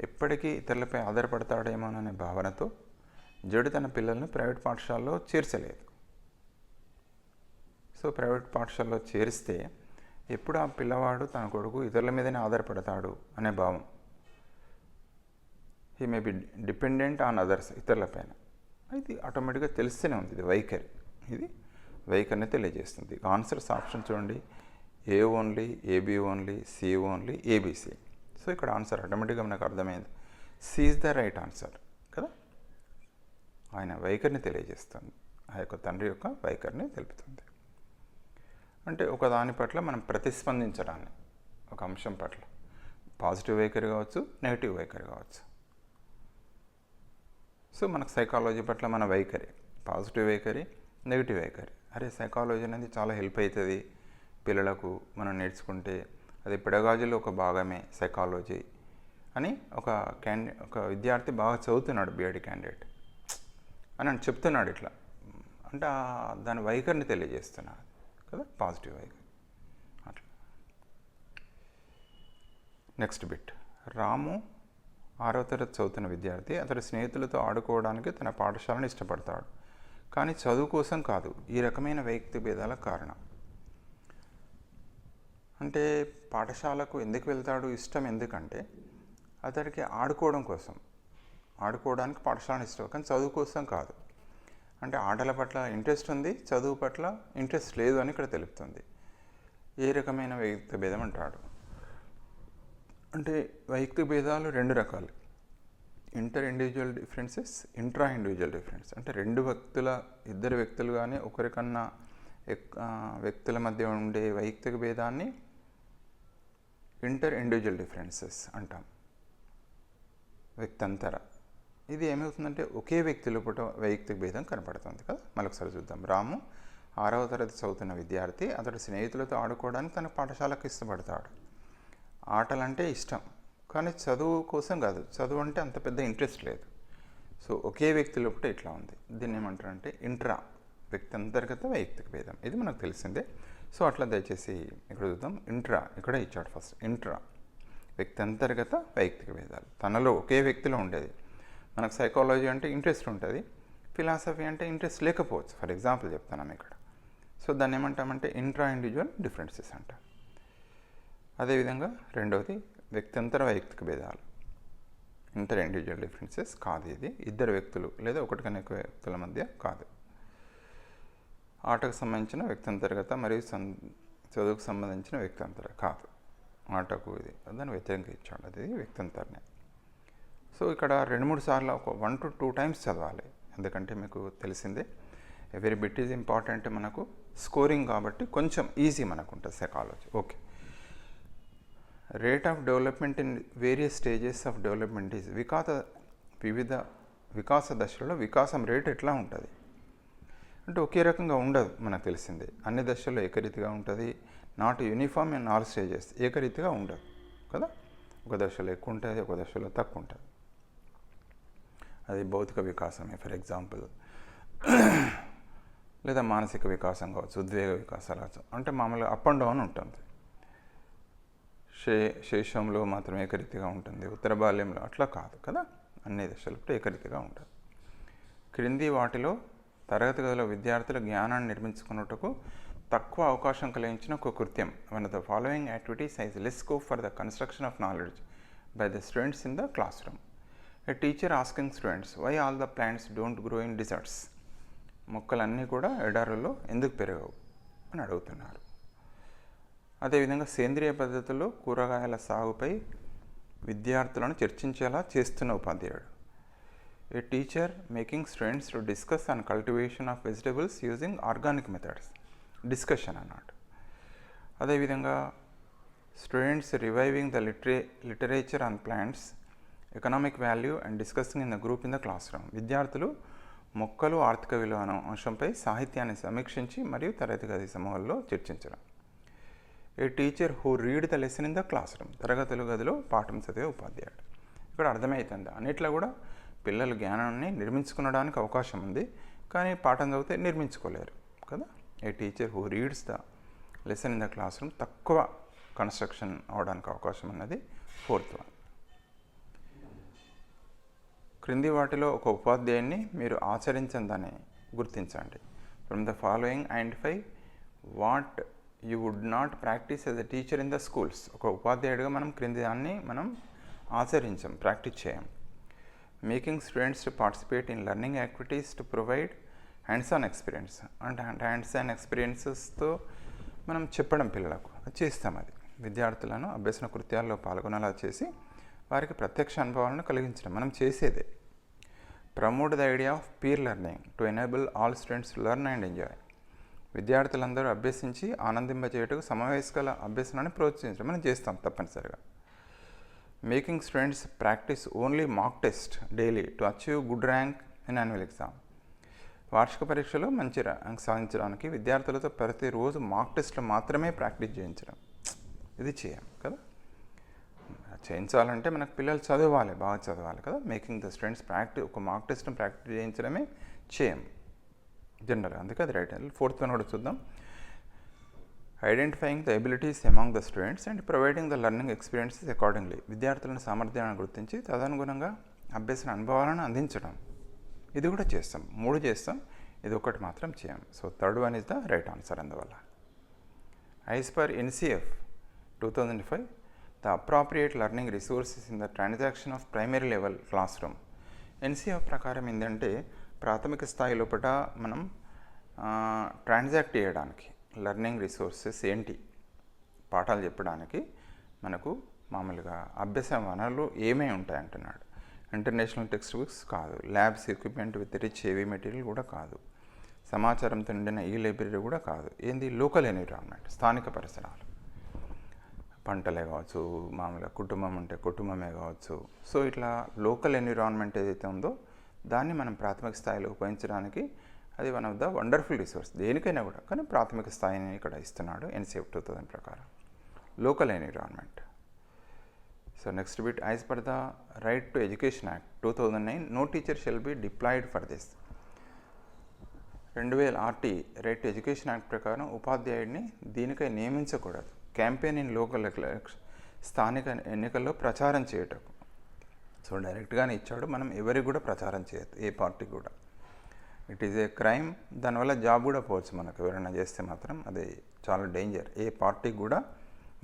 ఎప్పటికీ ఇతరులపై ఆధారపడతాడేమోననే భావనతో జడ్ తన పిల్లల్ని ప్రైవేట్ పాఠశాలలో చేర్చలేదు. సో ప్రైవేట్ పాఠశాలలో చేరిస్తే ఎప్పుడు ఆ పిల్లవాడు తన కొడుకు ఇతరుల మీదనే ఆధారపడతాడు అనే భావం. He may be dependent on others, ఇతరులపైన. ఇది ఆటోమేటిక్గా తెలుస్తూనే ఉంది. ఇది వైఖరి, ఇది వైఖరిని తెలియజేస్తుంది. ఆన్సర్స్ ఆప్షన్ చూడండి, A only, AB only, C only, ABC. So ఇక్కడ ఆన్సర్ ఆటోమేటిక్గా మనకు అర్థమైంది. C is the right answer కదా. ఆయన వైఖరిని తెలియజేస్తుంది, ఆ యొక్క తండ్రి యొక్క వైఖరిని తెలుపుతుంది. అంటే ఒక దాని పట్ల మనం ప్రతిస్పందించడాన్ని, ఒక అంశం పట్ల పాజిటివ్ వైఖరి కావచ్చు, నెగిటివ్ వైఖరి కావచ్చు. సో మనకు సైకాలజీ పట్ల మన వైఖరి, పాజిటివ్ వైఖరి, నెగిటివ్ వైఖరి. అరే సైకాలజీ అనేది చాలా హెల్ప్ అవుతుంది పిల్లలకు, మనం నేర్చుకుంటే అది పెడగాజీలో ఒక భాగమే సైకాలజీ అని ఒక విద్యార్థి బాగా చదువుతున్నాడు, బిఎడ్ క్యాండిడేట్ అని చెప్తున్నాడు. ఇట్లా అంటే దాని వైఖరిని తెలియజేస్తున్నాడు కదా, పాజిటివ్ వైఖరి అట్లా. Next bit. రాము 6వ తరగతి చదువుతున్న విద్యార్థి అతడి స్నేహితులతో ఆడుకోవడానికి తన పాఠశాలను ఇష్టపడతాడు, కానీ చదువు కోసం కాదు. ఈ రకమైన వైయక్తిక భేదాలకు కారణం అంటే పాఠశాలకు ఎందుకు వెళ్తాడు, ఇష్టం ఎందుకంటే అతడికి ఆడుకోవడం కోసం, ఆడుకోవడానికి పాఠశాలను ఇష్టం, కానీ చదువు కోసం కాదు. అంటే ఆటల పట్ల ఇంట్రెస్ట్ ఉంది, చదువు పట్ల ఇంట్రెస్ట్ లేదు అని ఇక్కడ తెలుపుతుంది. ఏ రకమైన వైయక్తిక భేదం అంటాడు అంటే వైయక్తిక భేదాలు 2 రకాలు. Inter individual differences, intra individual difference. అంటే ఇద్దరు వ్యక్తులు కానీ ఒకరికన్నా వ్యక్తుల మధ్య ఉండే వైయక్తిక భేదాన్ని ఇంటర్ ఇండివిజువల్ డిఫరెన్సెస్ అంటాం, వ్యక్తంతర. ఇది ఏమవుతుందంటే ఒకే వ్యక్తిలో పూట వైయక్తిక భేదం కనపడుతుంది కదా. మరొకసారి చూద్దాం. రాము 6వ తరగతి చదువుతున్న విద్యార్థి అతడి స్నేహితులతో ఆడుకోవడానికి తన పాఠశాలకు ఇష్టపడతాడు. ఆటలంటే ఇష్టం, కానీ చదువు కోసం కాదు, చదువు అంటే అంత పెద్ద ఇంట్రెస్ట్ లేదు. సో ఒకే వ్యక్తిలో కూడా ఇట్లా ఉంది. దీన్ని ఏమంటారంటే ఇంట్రా, వ్యక్తి అంతర్గత వైయక్తిక భేదం. ఇది మనకు తెలిసిందే. సో అట్లా దయచేసి ఇక్కడ చూద్దాం. ఇంట్రా ఇక్కడ ఇచ్చాడు ఫస్ట్. ఇంట్రా వ్యక్తి అంతర్గత వైయక్తిక భేదాలు, తనలో ఒకే వ్యక్తిలో ఉండేది. మనకు సైకాలజీ అంటే ఇంట్రెస్ట్ ఉంటుంది, ఫిలాసఫీ అంటే ఇంట్రెస్ట్ లేకపోవచ్చు. ఫర్ ఎగ్జాంపుల్ చెప్తున్నాం ఇక్కడ. సో దాన్ని ఏమంటామంటే ఇంట్రా ఇండివిజువల్ డిఫరెన్సెస్ అంటాం. అదేవిధంగా రెండవది వ్యక్తంతర వైయక్తిక భేదాలు, ఇంటర్ ఇండివిజువల్ డిఫరెన్సెస్ కాదు. ఇది ఇద్దరు వ్యక్తులు లేదా ఒకటి కన్నా ఎక్కువ వ్యక్తుల మధ్య కాదు. ఆటకు సంబంధించిన వ్యక్తంతర్గత మరియు చదువుకు సంబంధించిన వ్యక్తంతర కాదు. ఆటకు ఇది దాన్ని వ్యతిరేకంగా ఇచ్చాడు, అది వ్యక్తంతరనే. సో ఇక్కడ 2-3 సార్లు ఒక 1 to 2 times చదవాలి, ఎందుకంటే మీకు తెలిసిందే ఎవరీ బిట్ ఈజ్ ఇంపార్టెంట్. మనకు స్కోరింగ్ కాబట్టి కొంచెం ఈజీ మనకు ఉంటుంది psychology. Okay. Rate of development in various stages of development is వివిధ వికాస దశలలో వికాసం రేట్ ఎట్లా ఉంటుంది అంటే ఒకే రకంగా ఉండదు, మనకు తెలిసిందే. అన్ని దశల్లో ఏకరీతిగా ఉంటుంది. Not uniform in all stages, ఏకరీతిగా ఉండదు కదా. ఒక దశలో ఎక్కువ ఉంటుంది, ఒక దశలో తక్కువ ఉంటుంది. అది భౌతిక వికాసమే ఫర్ ఎగ్జాంపుల్, లేదా మానసిక వికాసం కావచ్చు, ఉద్వేగ వికాసాలు కావచ్చు. అంటే మామూలుగా అప్ అండ్ డౌన్ ఉంటుంది. శేషంలో మాత్రం ఏకరీతిగా ఉంటుంది, ఉత్తర బాల్యంలో అట్లా కాదు కదా. అన్ని దశల్లో ఏకరీతిగా ఉంటుంది. క్రింది వాటిలో తరగతి గదిలో విద్యార్థుల జ్ఞానాన్ని నిర్మించుకున్నట్టుకు తక్కువ అవకాశం కలిగించిన ఒక కృత్యం. One of the following activities has less scope for the construction of knowledge by the students in the classroom. A teacher asking students why all the plants don't grow in deserts. మొక్కలన్నీ కూడా ఎడారుల్లో ఎందుకు పెరగవు అని అడుగుతున్నారు. అదేవిధంగా సేంద్రియ పద్ధతుల్లో కూరగాయల సాగుపై విద్యార్థులను చర్చించేలా చేస్తున్న ఉపాధ్యాయుడు. A teacher making students to discuss on cultivation of vegetables using organic methods. Discussion అన్నట్టు. అదేవిధంగా students reviving the literature on plants, economic value and discussing in the group in the classroom. విద్యార్థులు మొక్కలు ఆర్థిక విలువ అనే అంశంపై సాహిత్యాన్ని సమీక్షించి మరియు తరగతి గది సమూహాల్లో చర్చించడం. A teacher who read the lesson in the classroom. తరగతుల గదిలో పాఠం చదివే ఉపాధ్యాయుడు. ఇక్కడ అర్థమవుతుంది అన్నిట్లో కూడా పిల్లలు జ్ఞానాన్ని నిర్మించుకోవడానికి అవకాశం ఉంది, కానీ పాఠం చదివితే నిర్మించుకోలేరు కదా. A teacher who reads the lesson in the classroom తక్కువ కన్స్ట్రక్షన్ అవడానికి అవకాశం ఉన్నది 4th వన్. క్రింది వాటిలో ఒక ఉపాధ్యాయుని మీరు ఆచరించందని గుర్తించండి. From the following identify what you would not practice as a teacher in the schools. ఒక ఉపాధ్యాయుడిగా మనం క్రింది దాన్ని మనం ఆచరించాం, ప్రాక్టీస్ చేయం. Making students to participate in learning activities to provide hands on experience. అంటే హ్యాండ్స్ ఆన్ ఎక్స్పీరియన్సెస్తో మనం చెప్పడం పిల్లలకు చేస్తాం. అది విద్యార్థులను అభ్యసన కృత్యాల్లో పాల్గొనేలా చేసి వారికి ప్రత్యక్ష అనుభవాలను కలిగించడం మనం చేసేదే. Promote the idea of peer learning to enable all students to learn and enjoy. విద్యార్థులందరూ అభ్యసించి ఆనందింపజేయటకు సమవయస్కుల అభ్యసనాన్ని ప్రోత్సహించడం మనం చేస్తాం తప్పనిసరిగా. Making students practice only mock test daily to achieve good rank in annual exam. వార్షిక పరీక్షలో మంచి ర్యాంక్ సాధించడానికి విద్యార్థులతో ప్రతిరోజు మాక్ టెస్ట్లు మాత్రమే ప్రాక్టీస్ చేయించడం ఇది చేయం కదా. చేయించాలంటే మనకు పిల్లలు చదవాలి, బాగా చదవాలి కదా. మేకింగ్ ద స్టూడెంట్స్ ప్రాక్టీస్ ఒక మాక్ టెస్ట్ని ప్రాక్టీస్ చేయించడమే చేయం జనరల్గా, అందుకే అది రైట్. 4th వన్ కూడా చూద్దాం. Identifying the abilities among the students and providing the learning experiences accordingly. విద్యార్థులను సామర్థ్యాన్ని గుర్తించి తదనుగుణంగా అభ్యసన అనుభవాలను అందించడం ఇది కూడా చేస్తాం. 3 చేస్తాం, ఇది ఒకటి మాత్రం చేయం. So 3rd one is the right answer. అందువల్ల as per NCF 2005 the appropriate learning resources in the transaction of primary level classroom. NCF ప్రకారం ఏంటంటే ప్రాథమిక స్థాయి లోపల మనం ట్రాన్సాక్ట్ చేయడానికి లెర్నింగ్ రిసోర్సెస్ ఏంటి, పాఠాలు చెప్పడానికి మనకు మామూలుగా అభ్యాస వనరులు ఏమేమి ఉంటాయి అంటున్నాడు. ఇంటర్నేషనల్ టెక్స్ట్ బుక్స్ కాదు, labs equipment with rich heavy material కూడా కాదు, సమాచారంతో నిండిన ఈ లైబ్రరీ కూడా కాదు. ఏంది లోకల్ ఎన్విరాన్మెంట్, స్థానిక పరిసరాలు, పంటలే కావచ్చు, మామూలుగా కుటుంబం ఉంటే కుటుంబమే కావచ్చు. సో ఇట్లా లోకల్ ఎన్విరాన్మెంట్ ఏదైతే ఉందో దాన్ని మనం ప్రాథమిక స్థాయిలో ఉపయోగించడానికి అది one of the wonderful resource దేనికైనా కూడా. కానీ ప్రాథమిక స్థాయిని ఇక్కడ ఇస్తున్నాడు NCF 2000 ప్రకారం, local environment. So next bit, as per the right to education act 2009 no teacher shall be deployed for this. 2000 RT right to education act ప్రకారం ఉపాధ్యాయుడిని దీనికై నియమించకూడదు. క్యాంపెయిన్ ఇన్ లోకల్ స్థానిక ఎన్నికల్లో ప్రచారం చేయటం. సో డైరెక్ట్గానే ఇచ్చాడు, మనం ఎవరికి కూడా ప్రచారం చేయొద్దు, ఏ పార్టీ కూడా. ఇట్ ఈజ్ ఏ క్రైమ్, దానివల్ల జాబ్ కూడా పోవచ్చు మనకు ఎవరైనా చేస్తే మాత్రం, అది చాలా డేంజర్. ఏ పార్టీకి కూడా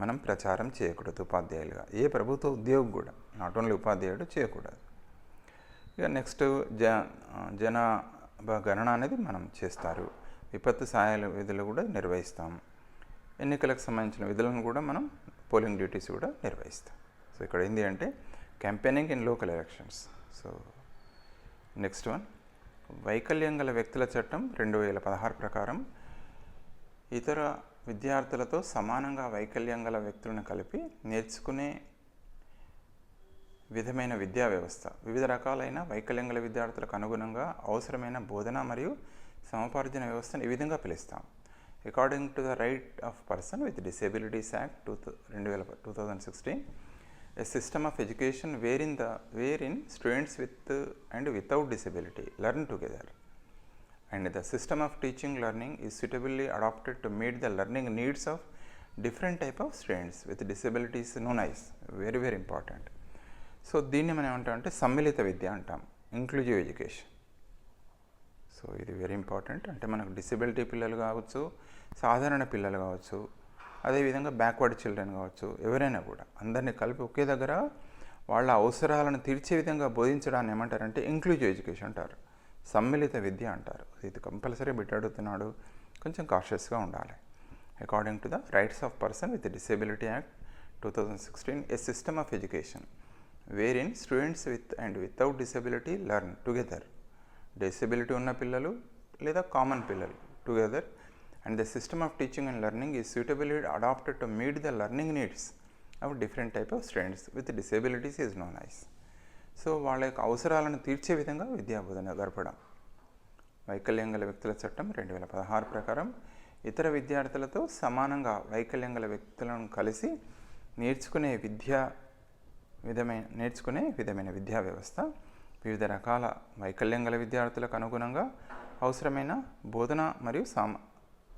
మనం ప్రచారం చేయకూడదు ఉపాధ్యాయులుగా, ఏ ప్రభుత్వ ఉద్యోగి కూడా, నాట్ ఓన్లీ ఉపాధ్యాయుడు చేయకూడదు. ఇక నెక్స్ట్ జనాభా గణన అనేది మనం చేస్తారు. విపత్తు సహాయాల విధులు కూడా నిర్వహిస్తాం. ఎన్నికలకు సంబంధించిన విధులను కూడా మనం పోలింగ్ డ్యూటీస్ కూడా నిర్వహిస్తాం. సో ఇక్కడ ఏంటి అంటే campaigning in local elections. So next one, వైకల్యం గల వ్యక్తుల చట్టం 2016 ప్రకారం ఇతర విద్యార్థులతో సమానంగా వైకల్యం గల వ్యక్తులను కలిపి నేర్చుకునే విధమైన విద్యా వ్యవస్థ. వివిధ రకాలైన వైకల్యం గల విద్యార్థులకు అనుగుణంగా అవసరమైన బోధన మరియు సముపార్జన వ్యవస్థను ఈ విధంగా పిలుస్తాం. According to the Right of Person with Disabilities Act 2016, a system of education wherein students with and without disability learn together, and the system of teaching learning is suitably adapted to meet the learning needs of different type of students with disabilities known as, very very important. So దీన్ని మనం ఏమంటామంటే సమ్మిళిత విద్య అంటాం, ఇంక్లూజివ్ ఎడ్యుకేషన్. సో ఇది వెరీ ఇంపార్టెంట్. అంటే మనకు డిసెబిలిటీ పిల్లలు కావచ్చు, సాధారణ పిల్లలు కావచ్చు, అదేవిధంగా బ్యాక్వర్డ్ చిల్డ్రన్ కావచ్చు, ఎవరైనా కూడా అందరినీ కలిపి ఒకే దగ్గర వాళ్ళ అవసరాలను తీర్చే విధంగా బోధించడాన్ని ఏమంటారంటే ఇంక్లూజివ్ ఎడ్యుకేషన్ అంటారు, సమ్మిళిత విద్య అంటారు. ఇది కంపల్సరీ బిట్ అడుగుతున్నాడు, కొంచెం కాషియస్గా ఉండాలి. According to the rights of person with disability act 2016, a system of education where in students with and without disability learn together. Disability ఉన్న పిల్లలు లేదా కామన్ పిల్లలు together, and the system of teaching and learning is suitably adapted to meet the learning needs of different type of students with disabilities is known as. So వాళ్ళ యొక్క అవసరాలను తీర్చే విధంగా విద్యా బోధన గడపడం. వైకల్యం గల వ్యక్తుల చట్టం 2016 ప్రకారం ఇతర విద్యార్థులతో సమానంగా వైకల్యం గల వ్యక్తులను కలిసి నేర్చుకునే విధమైన విద్యా వ్యవస్థ వివిధ రకాల వైకల్యం గల విద్యార్థులకు అనుగుణంగా అవసరమైన బోధన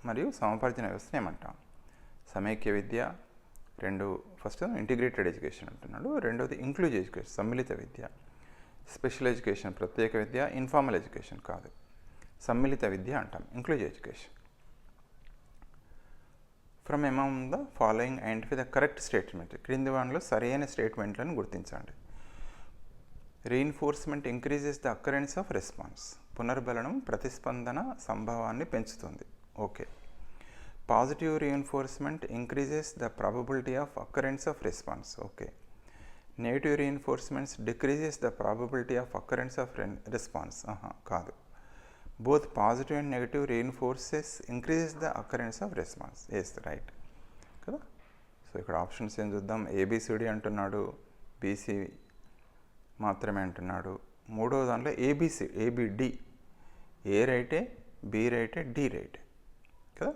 మరియు సమపర్జన వ్యవస్థను ఏమంటాం? సమైక్య విద్య, ఫస్ట్ ఇంటిగ్రేటెడ్ ఎడ్యుకేషన్ అంటున్నాడు, రెండవది ఇంక్లూజివ్ ఎడ్యుకేషన్ సమ్మిళిత విద్య, స్పెషల్ ఎడ్యుకేషన్ ప్రత్యేక విద్య, ఇన్ఫార్మల్ ఎడ్యుకేషన్ కాదు, సమ్మిళిత విద్య అంటాం, inclusive education. From among the following identify the correct statement. క్రింది వాటిలో సరైన స్టేట్మెంట్లను గుర్తించండి. Reinforcement increases the occurrence of response. పునర్బలనం ప్రతిస్పందన సంభవాన్ని పెంచుతుంది. Okay. Positive reinforcement increases the probability of occurrence of response. Okay. Negative reinforcements decreases the probability of occurrence of response. కాదు. Both positive and negative reinforces increases the occurrence of response. Yes, right కదా. సో ఇక్కడ ఆప్షన్స్ ఏం చూద్దాం. ఏబిసిడి అంటున్నాడు, బీసీ మాత్రమే అంటున్నాడు. మూడో దాంట్లో ఏబిడి, ఏ రైటే, బి రైటే, డి రైటే కదా.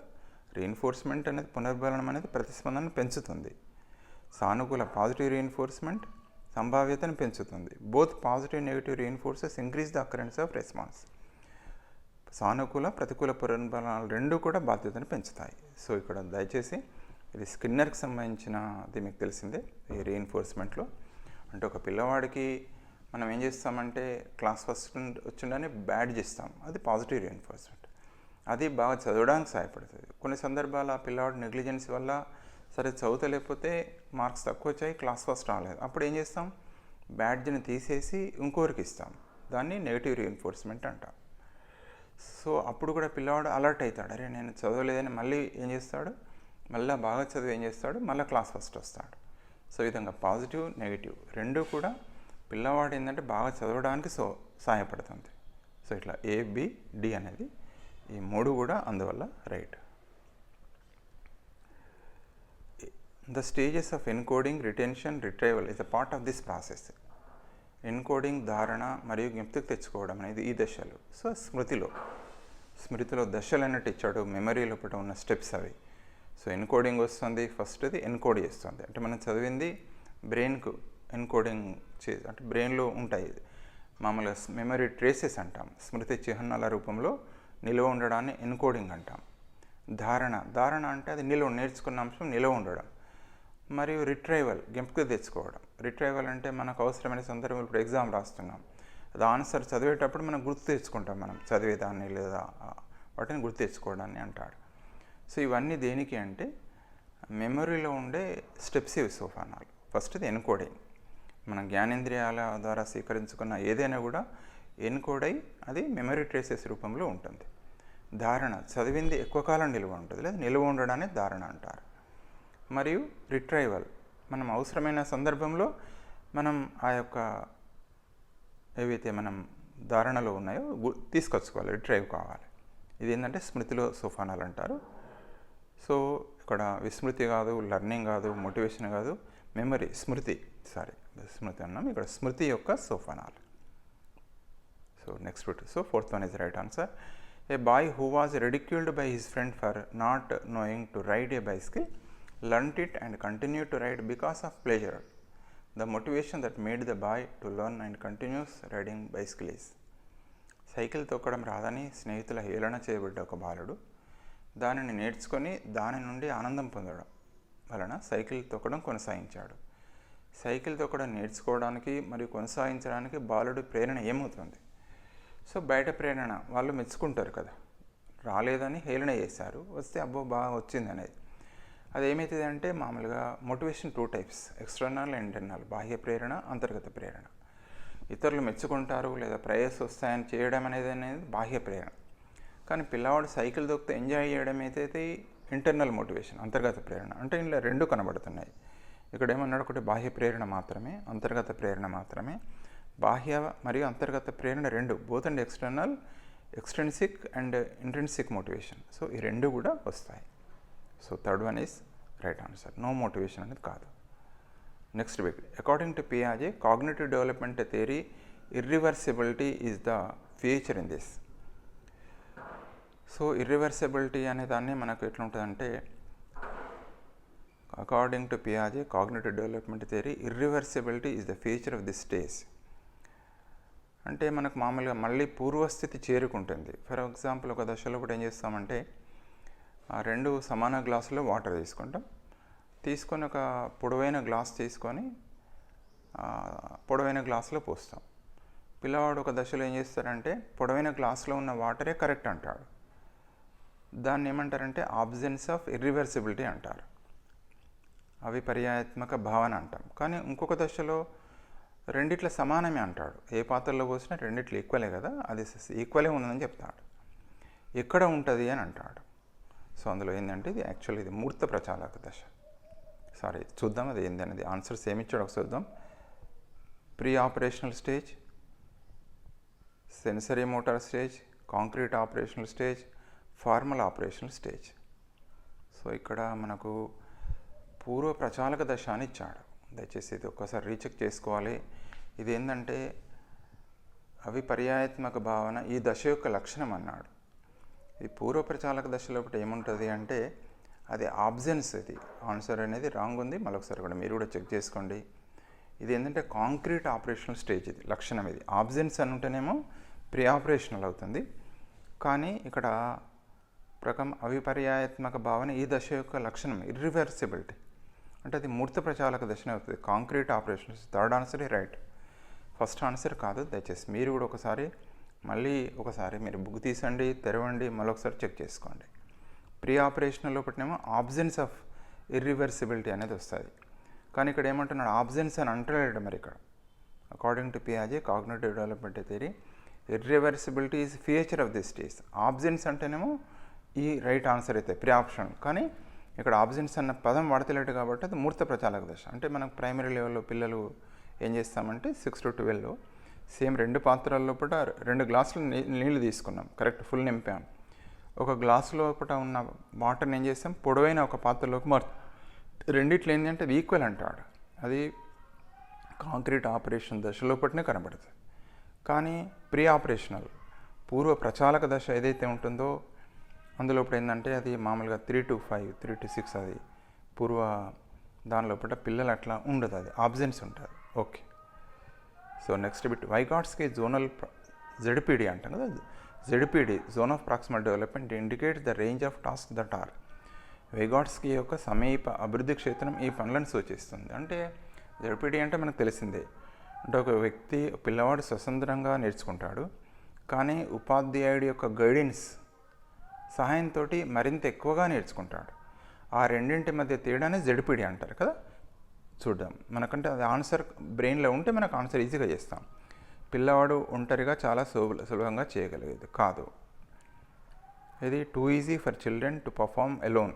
రీఇన్ఫోర్స్మెంట్ అనేది పునర్బలనం అనేది ప్రతిస్పందనను పెంచుతుంది. సానుకూల పాజిటివ్ రీఇన్ఫోర్స్మెంట్ సంభావ్యతను పెంచుతుంది. Both positive negative reinforces increase the occurrence of response. సానుకూల ప్రతికూల పునర్బలనాలు రెండు కూడా బాధ్యతను పెంచుతాయి. సో ఇక్కడ దయచేసి ఇది స్కిన్నర్కి సంబంధించినది మీకు తెలిసిందే. ఈ రీఇన్ఫోర్స్మెంట్లో అంటే ఒక పిల్లవాడికి మనం ఏం చేస్తామంటే క్లాస్ ఫస్ట్ వచ్చిండని బ్యాడ్ చేస్తాం, అది పాజిటివ్ రీఇన్ఫోర్స్మెంట్. అది బాగా చదవడానికి సహాయపడుతుంది. కొన్ని సందర్భాలు ఆ పిల్లవాడు నెగ్లిజెన్స్ వల్ల సరే చదువుతలేకపోతే మార్క్స్ తక్కువ వచ్చాయి, క్లాస్ ఫస్ట్ రాలేదు, అప్పుడు ఏం చేస్తాం, బ్యాడ్జ్ని తీసేసి ఇంకోరికి ఇస్తాం, దాన్ని నెగిటివ్ రీఇన్ఫోర్స్మెంట్ అంటాం. సో అప్పుడు కూడా పిల్లవాడు అలర్ట్ అవుతాడు, అరే నేను చదవలేదని మళ్ళీ ఏం చేస్తాడు, మళ్ళీ బాగా చదివి ఏం చేస్తాడు, మళ్ళీ క్లాస్ ఫస్ట్ వస్తాడు. సో ఈ విధంగా పాజిటివ్ నెగిటివ్ రెండు కూడా పిల్లవాడు ఏంటంటే బాగా చదవడానికి సహాయపడుతుంది. సో ఇట్లా ఏబిడి అనేది ఈ మూడు కూడా అందువల్ల right. The stages of encoding, retention, retrieval is a part of this process. Encoding, ధారణ మరియు జ్ఞప్తికి తెచ్చుకోవడం అనేది ఈ దశలు. సో స్మృతిలో దశలు అన్నట్టు ఇచ్చాడు, మెమరీ లోపల ఉన్న స్టెప్స్ అవి. సో ఎన్కోడింగ్ వస్తుంది, ఫస్ట్ది ఎన్కోడ్ చేస్తుంది, అంటే మనం చదివింది బ్రెయిన్కు ఎన్కోడింగ్ అంటే బ్రెయిన్లో ఉంటాయి మామూలుగా మెమరీ ట్రేసెస్ అంటాం, స్మృతి చిహ్నాల రూపంలో నిల్వ ఉండడాన్ని ఎన్కోడింగ్ అంటాం. ధారణ అంటే అది నేర్చుకున్న అంశం నిల్వ ఉండడం. మరియు రిట్రైవల్ జ్ఞప్తికి తెచ్చుకోవడం. రిట్రైవల్ అంటే మనకు అవసరమైన సందర్భం, ఇప్పుడు ఎగ్జామ్ రాస్తున్నాం, అది ఆన్సర్ చదివేటప్పుడు మనం గుర్తు తెచ్చుకుంటాం, మనం చదివేదాన్ని లేదా వాటిని గుర్తు తెచ్చుకోవడాన్ని అంటాడు. సో ఇవన్నీ దేనికి అంటే మెమరీలో ఉండే స్టెప్సివ్ సోపానాలు. ఫస్ట్ది ఎన్కోడింగ్, మన జ్ఞానేంద్రియాల ద్వారా స్వీకరించుకున్న ఏదైనా కూడా ఎన్కోడ్ అయి అది మెమరీ ట్రేసెస్ రూపంలో ఉంటుంది. ధారణ చదివింది ఎక్కువ కాలం నిల్వ ఉంటుంది, లేదా నిల్వ ఉండడాన్ని ధారణ అంటారు. మరియు రిట్రైవల్ మనం అవసరమైన సందర్భంలో మనం ఆ యొక్క ఏవైతే మనం ధారణలో ఉన్నాయో తీసుకొచ్చుకోవాలి, రిట్రైవ్ కావాలి. ఇది ఏంటంటే స్మృతిలో సోపానాలు అంటారు. సో ఇక్కడ విస్మృతి కాదు, లర్నింగ్ కాదు, మోటివేషన్ కాదు, మెమరీ స్మృతి అన్నాం, ఇక్కడ స్మృతి యొక్క సోపానాలు. So next bit. So fourth one is right answer. A boy who was ridiculed by his friend for not knowing to ride a bicycle learnt it and continued to ride because of pleasure. The motivation that made the boy to learn and continues riding bicycle is. Cycle తొక్కడం రాదని స్నేహితుల హేళన చేయబడ్డ ఒక బాలుడు దానిని నేర్చుకొని దాని నుండి ఆనందం పొందడం వలన సైకిల్ తొక్కడం కొనసాగించాడు. సైకిల్ తొక్కడం నేర్చుకోవడానికి మరియు కొనసాగించడానికి బాలుడి ప్రేరణ ఏమవుతుంది? సో బయట ప్రేరణ వాళ్ళు మెచ్చుకుంటారు కదా, రాలేదని హేళన చేశారు, వస్తే అబ్బో బాగా వచ్చింది అనేది. అది ఏమవుతుంది అంటే మామూలుగా motivation 2 types, external and internal, బాహ్య ప్రేరణ, అంతర్గత ప్రేరణ. ఇతరులు మెచ్చుకుంటారు లేదా ప్రైజెస్ వస్తాయని చేయడం అనేది బాహ్య ప్రేరణ. కానీ పిల్లవాడు సైకిల్ దొక్కితే ఎంజాయ్ చేయడం అయితే ఇంటర్నల్ మోటివేషన్, అంతర్గత ప్రేరణ. అంటే ఇలా రెండు కనబడుతున్నాయి. ఇక్కడ ఏమన్నాడు, ఒకటి బాహ్య ప్రేరణ మాత్రమే, అంతర్గత ప్రేరణ మాత్రమే. బాహ్య మరియు అంతర్గత ప్రేరణ రెండు, both and external, extrinsic and intrinsic motivation. So ఈ రెండు కూడా వస్తాయి. So third one is right answer, no motivation అనేది కాదు. Next bit. అకార్డింగ్ టు పియాజే, cognitive development theory irreversibility is the feature in this. So irreversibility అనే దాన్ని మనకు ఎట్లుంటుందంటే, అకార్డింగ్ టు పియాజే cognitive development theory, irreversibility is the feature of this stage. అంటే మనకు మామూలుగా మళ్ళీ పూర్వస్థితి చేరుకుంటుంది. ఫర్ ఎగ్జాంపుల్ ఒక దశలో కూడా ఏం చేస్తామంటే, ఆ 2 సమాన గ్లాసులో వాటర్ తీసుకొని ఒక పొడవైన గ్లాస్ తీసుకొని పొడవైన గ్లాసులో పోస్తాం. పిల్లవాడు ఒక దశలో ఏం చేస్తారంటే పొడవైన గ్లాసులో ఉన్న వాటరే కరెక్ట్ అంటాడు. దాన్ని ఏమంటారంటే ఆబ్సెన్స్ ఆఫ్ ఇర్రివర్సిబిలిటీ అంటారు, అవిపర్యాత్మక భావన అంటాం. కానీ ఇంకొక దశలో రెండిట్ల సమానమే అంటాడు. ఏ పాత్రలో పోసినా రెండిట్లు ఈక్వలే కదా, అది ఈక్వలే ఉన్నదని చెప్తాడు. ఎక్కడ ఉంటుంది అని అంటాడు. సో అందులో ఏంటంటే ఇది యాక్చువల్లీ ఇది మూర్త ప్రచాలక దశ. సారీ, చూద్దాం అది ఏంది అనేది. ఆన్సర్స్ ఏమి ఇచ్చాడు ఒకసారి చూద్దాం. Pre operational stage, sensory motor stage, concrete operational stage, formal operational stage. So ఇక్కడ మనకు పూర్వ ప్రచాలక దశ అని ఇచ్చాడు. దయచేసి ఇది ఒక్కసారి రీచెక్ చేసుకోవాలి. ఇది ఏంటంటే అవిపర్యాత్మక భావన ఈ దశ యొక్క లక్షణం అన్నాడు. ఈ పూర్వ ప్రచాలక దశలో ఒకటి ఏముంటుంది అంటే అది ఆబ్సెన్స్. ఇది ఆన్సర్ అనేది రాంగ్ ఉంది. మరొకసారి కూడా మీరు కూడా చెక్ చేసుకోండి. ఇది ఏంటంటే కాంక్రీట్ ఆపరేషనల్ స్టేజ్, ఇది లక్షణం. ఇది ఆబ్సెన్స్ అని ఉంటేనేమో ప్రీ ఆపరేషనల్ అవుతుంది. కానీ ఇక్కడ అవిపర్యాత్మక భావన ఈ దశ యొక్క లక్షణం ఇర్రివర్సిబిలిటీ, అంటే అది మూర్త ప్రచాలక దశనే అవుతుంది. Concrete operations. Third answer right, first answer కాదు. దయచేసి మీరు కూడా ఒకసారి మీరు బుక్ తీసండి, తెరవండి, మరొకసారి చెక్ చేసుకోండి. ప్రీ ఆపరేషనల్ లోపటినేమో ఆబ్సెన్స్ ఆఫ్ ఇర్రివర్సిబిలిటీ అనేది వస్తుంది. కానీ ఇక్కడ ఏమంటున్నాడు ఆబ్సెన్స్ అని అంటలేడు. మరి ఇక్కడ అకార్డింగ్ టు పియాజే cognitive development theory irreversibility is feature of this stage. Absence అంటేనేమో ఈ రైట్ ఆన్సర్ అయితే ప్రీ ఆప్షన్. కానీ ఇక్కడ ఆబ్సెన్స్ అన్న పదం వాడతలేడు కాబట్టి అది మూర్త ప్రచాలక దశ. అంటే మనకు ప్రైమరీ లెవెల్లో పిల్లలు ఏం చేస్తామంటే 6 to 12 సేమ్ 2 పాత్రల లోపల 2 గ్లాసులు నీళ్ళు తీసుకున్నాం, కరెక్ట్ ఫుల్ నింపాం. ఒక గ్లాసు లోపల ఉన్న వాటర్ని ఏం చేస్తాం పొడవైన ఒక పాత్రలోకి రెండిట్లు ఏంటంటే అది ఈక్వల్ అంటాడు. అది కాంక్రీట్ ఆపరేషన్ దశ లోపలనే కనబడుతుంది. కానీ ప్రీ ఆపరేషనల్ పూర్వ ప్రచాలక దశ ఏదైతే ఉంటుందో అందులో ఏంటంటే అది మామూలుగా 3 to 5, 3 to 6 అది పూర్వ దాని లోపల పిల్లలు అట్లా ఉండదు, అది ఆబ్సెన్స్ ఉంటుంది. Okay. So next bit Vygotsky zonal ZPD అంటాం కదా. ZPD zone of proximal development indicates the range of task that are. Vygotsky యొక్క సమీప అభివృద్ధి క్షేత్రం ఈ పనులను సూచిస్తుంది. అంటే ZPD అంటే మనకు తెలిసిందే, అంటే ఒక వ్యక్తి పిల్లవాడు స్వతంత్రంగా నేర్చుకుంటాడు, కానీ ఉపాధ్యాయుడి యొక్క గైడెన్స్ సహాయంతో మరింత ఎక్కువగా నేర్చుకుంటాడు. ఆ రెండింటి మధ్య తేడానే ZPD అంటారు కదా. చూద్దాం, మనకంటే అది ఆన్సర్ బ్రెయిన్లో ఉంటే మనకు ఆన్సర్ ఈజీగా చేస్తాం. పిల్లవాడు ఒంటరిగా చాలా సులభంగా చేయగలిగేది కాదు. ఇది too easy for children to perform alone.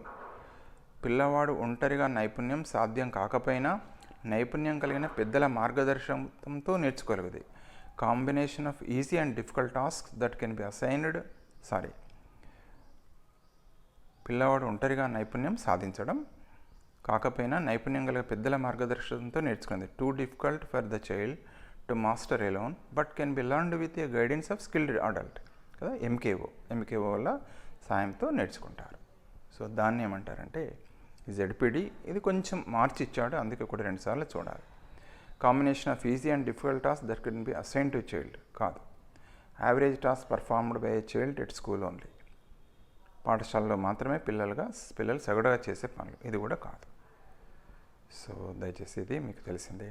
పిల్లవాడు ఒంటరిగా నైపుణ్యం సాధ్యం కాకపోయినా నైపుణ్యం కలిగిన పెద్దల మార్గదర్శకంతో నేర్చుకోగలిగేది. Combination of easy and difficult tasks that can be assigned. పిల్లవాడు ఒంటరిగా నైపుణ్యం సాధించడం కాకపోయినా నైపుణ్యం కలిగిన పెద్దల మార్గదర్శకంతో నేర్చుకుంది. Too difficult for the child to master alone but can be learned with a guidance of skilled adult కదా. ఎంకేఓ వల్ల సాయంతో నేర్చుకుంటారు. సో దాన్ని ఏమంటారంటే ZPD. ఇది కొంచెం మార్చి ఇచ్చాడు, అందుకే కూడా 2 సార్లు చూడాలి. Combination of easy and difficult task that can be assign to child కాదు. Average task performed by a child at school only. పాఠశాలలో మాత్రమే పిల్లలు సగటుగా చేసే పనులు, ఇది కూడా కాదు. సో దయచేసి ఇది మీకు తెలిసిందే.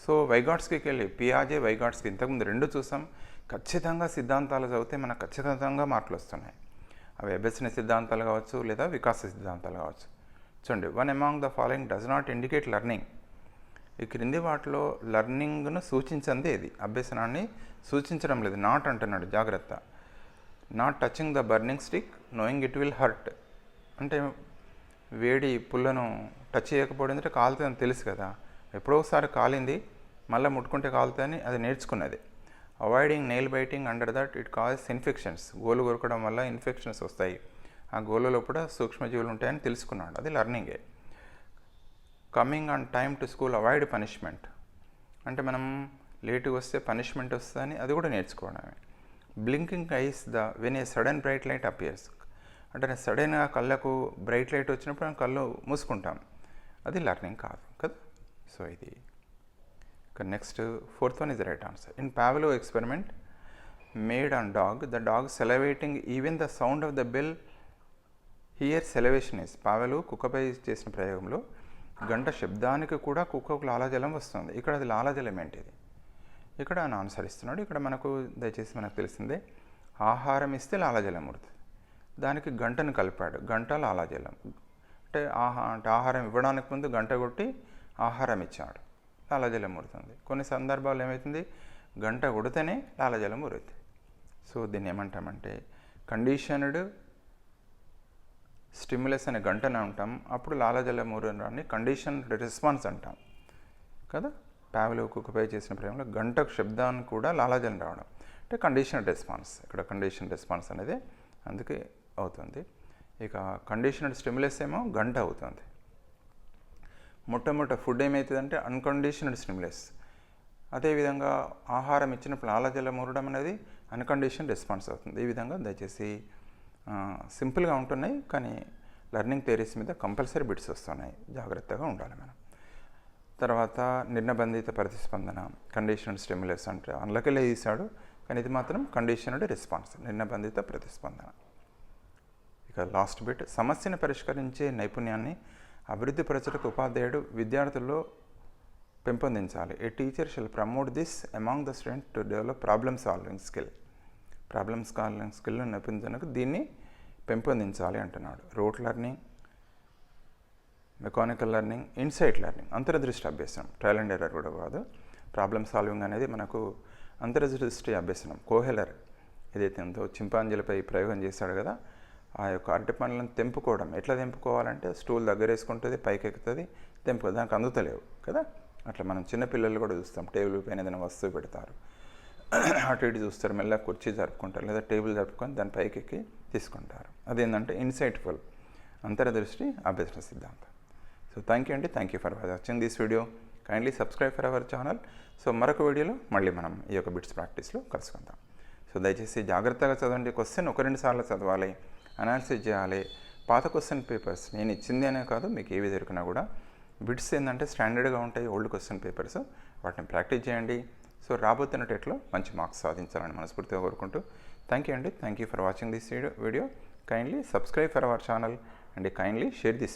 సో వైగాట్స్కి వెళ్ళి పియాజే వైగాట్స్కి ఇంతకుముందు 2 చూసాం. ఖచ్చితంగా సిద్ధాంతాలు చదివితే మనకు ఖచ్చితంగా మార్కులు వస్తున్నాయి. అవి అభ్యసన సిద్ధాంతాలు కావచ్చు లేదా వికాస సిద్ధాంతాలు కావచ్చు. చూడండి, one among the following does not indicate learning. ఈ క్రింది వాటిలో లెర్నింగ్ను సూచించింది ఏది? అభ్యసనాన్ని సూచించడం లేదు. నాట్ అంటున్నాడు, జాగ్రత్త. Not touching the burning stick knowing it will hurt. అంటే వేడి పుల్లను టచ్ చేయకపోవడం అంటే కాలుతుందని తెలుసు కదా, ఎప్పుడో ఒకసారి కాలింది మళ్ళీ ముట్టుకుంటే కాలుతుందని అది నేర్చుకున్నది. Avoiding nail biting under that it causes infections. గోలు కొరకడం వల్ల ఇన్ఫెక్షన్స్ వస్తాయి, ఆ గోలులో కూడా సూక్ష్మజీవులు ఉంటాయని తెలుసుకున్నాడు, అది లెర్నింగే. Coming on time to school avoid punishment. అంటే మనం లేటుగా వస్తే పనిష్మెంట్ వస్తుందని అది కూడా నేర్చుకోవడమే. Blinking eyes when a sudden bright light appears. అంటే సడన్గా కళ్ళకు బ్రైట్ లైట్ వచ్చినప్పుడు మనం కళ్ళు మూసుకుంటాం, అది లెర్నింగ్ కాదు కదా. సో ఇది next fourth one is the right answer. In Pavlov experiment made on dog, the dog salivating even the sound of the bell here salivation is. Pavlov కుక్కపై చేసిన ప్రయోగంలో గంట శబ్దానికి కూడా కుక్కకు లాలాజలం వస్తుంది. ఇక్కడ అది లాలాజలం ఏంటిది? ఇక్కడ ఆయన ఆన్సర్ ఇస్తున్నాడు. ఇక్కడ మనకు దయచేసి మనకు తెలిసిందే, ఆహారం ఇస్తే లాలాజలం ఉడుతుంది. దానికి గంటను కలిపాడు, గంట లాలాజలం. అంటే ఆహారం ఇవ్వడానికి ముందు గంట కొట్టి ఆహారం ఇచ్చాడు, లాలాజలం ఉడుతుంది. కొన్ని సందర్భాల్లో ఏమవుతుంది, గంట కొడితేనే లాలాజలం ఉరుతుంది. సో దీన్ని ఏమంటామంటే కండిషన్డ్ స్టిమ్యులస్ అనే గంటనే అంటాం. అప్పుడు లాలాజలం ఊరడాన్ని కండిషన్డ్ రెస్పాన్స్ అంటాం కదా. పావ్లో కుక్కపై చేసిన ప్రయోగంలో గంటకు శబ్దానికి కూడా లాలాజలం రావడం అంటే కండిషన్డ్ రెస్పాన్స్. ఇక్కడ కండిషన్డ్ రెస్పాన్స్ అనేది అందుకే అవుతుంది. ఇక కండిషన్డ్ స్టిమ్యులస్ ఏమో గంట అవుతుంది. మొట్టమొదటి ఫుడ్ ఏమవుతుందంటే అన్కండిషన్డ్ స్టిమ్యులస్. అదేవిధంగా ఆహారం ఇచ్చినప్పుడు లాలాజలం ఊరడం అనేది అన్కండిషన్డ్ రెస్పాన్స్ అవుతుంది. ఈ విధంగా దయచేసి సింపుల్గా ఉంటున్నాయి, కానీ లెర్నింగ్ థియరీస్ మీద కంపల్సరీ బిట్స్ వస్తున్నాయి, జాగ్రత్తగా ఉండాలి మనం. తర్వాత నిర్బంధిత ప్రతిస్పందన, కండిషనల్ స్టిమ్యులస్ అంటే అందులోకెళ్ళే తీశాడు, కానీ ఇది మాత్రం కండిషనల్ రెస్పాన్స్, నిర్బంధిత ప్రతిస్పందన. ఇక లాస్ట్ బిట్, సమస్యను పరిష్కరించే నైపుణ్యాన్ని అభివృద్ధిపరచడానికి ఉపాధ్యాయుడు విద్యార్థుల్లో పెంపొందించాలి. A teacher shall promote this among the student to develop problem solving skill. Problem solving స్కిల్ను నేర్పించడానికి దీన్ని పెంపొందించాలి అంటున్నాడు. Rote learning, mechanical learning, insight learning, అంతర్దృష్టి అభ్యసనం, ట్రయల్ అండ్ ఎర్రర్ కూడా కాదు. ప్రాబ్లమ్ సాల్వింగ్ అనేది మనకు అంతర్దృష్టి అభ్యసనం. కోహెలర్ ఏదైతే ఉందో చింపాంజీలపై ప్రయోగం చేశాడు కదా, ఆ యొక్క అరటి పండ్లను తెంపుకోవడం. ఎట్లా తెంపుకోవాలంటే స్టూల్ దగ్గర వేసుకుంటుంది, పైకి ఎక్కుతుంది, తెంపు దానికి అందుతలేవు కదా. అట్లా మనం చిన్నపిల్లలు కూడా చూస్తాం, టేబుల్ పైన ఏదైనా వస్తువు పెడతారు, అటు ఇటు చూస్తారు, మెల్లగా కుర్చీ జరుపుకుంటారు, లేదా టేబుల్ జరుపుకొని దాని పైకి ఎక్కి తీసుకుంటారు. అదేంటంటే ఇన్సైట్ఫుల్, అంతర్దృష్టి అభ్యసన సిద్ధాంతం. సో థ్యాంక్ యూ అండి, thank you for watching this video. Kindly subscribe for our channel. So మరొక వీడియోలో మళ్ళీ మనం ఈ యొక్క బిట్స్ ప్రాక్టీస్లో కలుసుకుందాం. సో దయచేసి జాగ్రత్తగా చదవండి. క్వశ్చన్ 1-2 సార్లు చదవాలి, అనాలిసిస్ చేయాలి. పాత క్వశ్చన్ పేపర్స్ నేను ఇచ్చింది అనే కాదు, మీకు ఏవి దొరికినా కూడా బిట్స్ ఏంటంటే స్టాండర్డ్గా ఉంటాయి, ఓల్డ్ క్వశ్చన్ పేపర్స్, వాటిని ప్రాక్టీస్ చేయండి. సో రాబోతున్న టెట్లో మంచి మార్క్స్ సాధించాలని మనస్ఫూర్తిగా కోరుకుంటూ థ్యాంక్ యూ అండి, thank you for watching this video. Kindly subscribe for our channel and kindly share this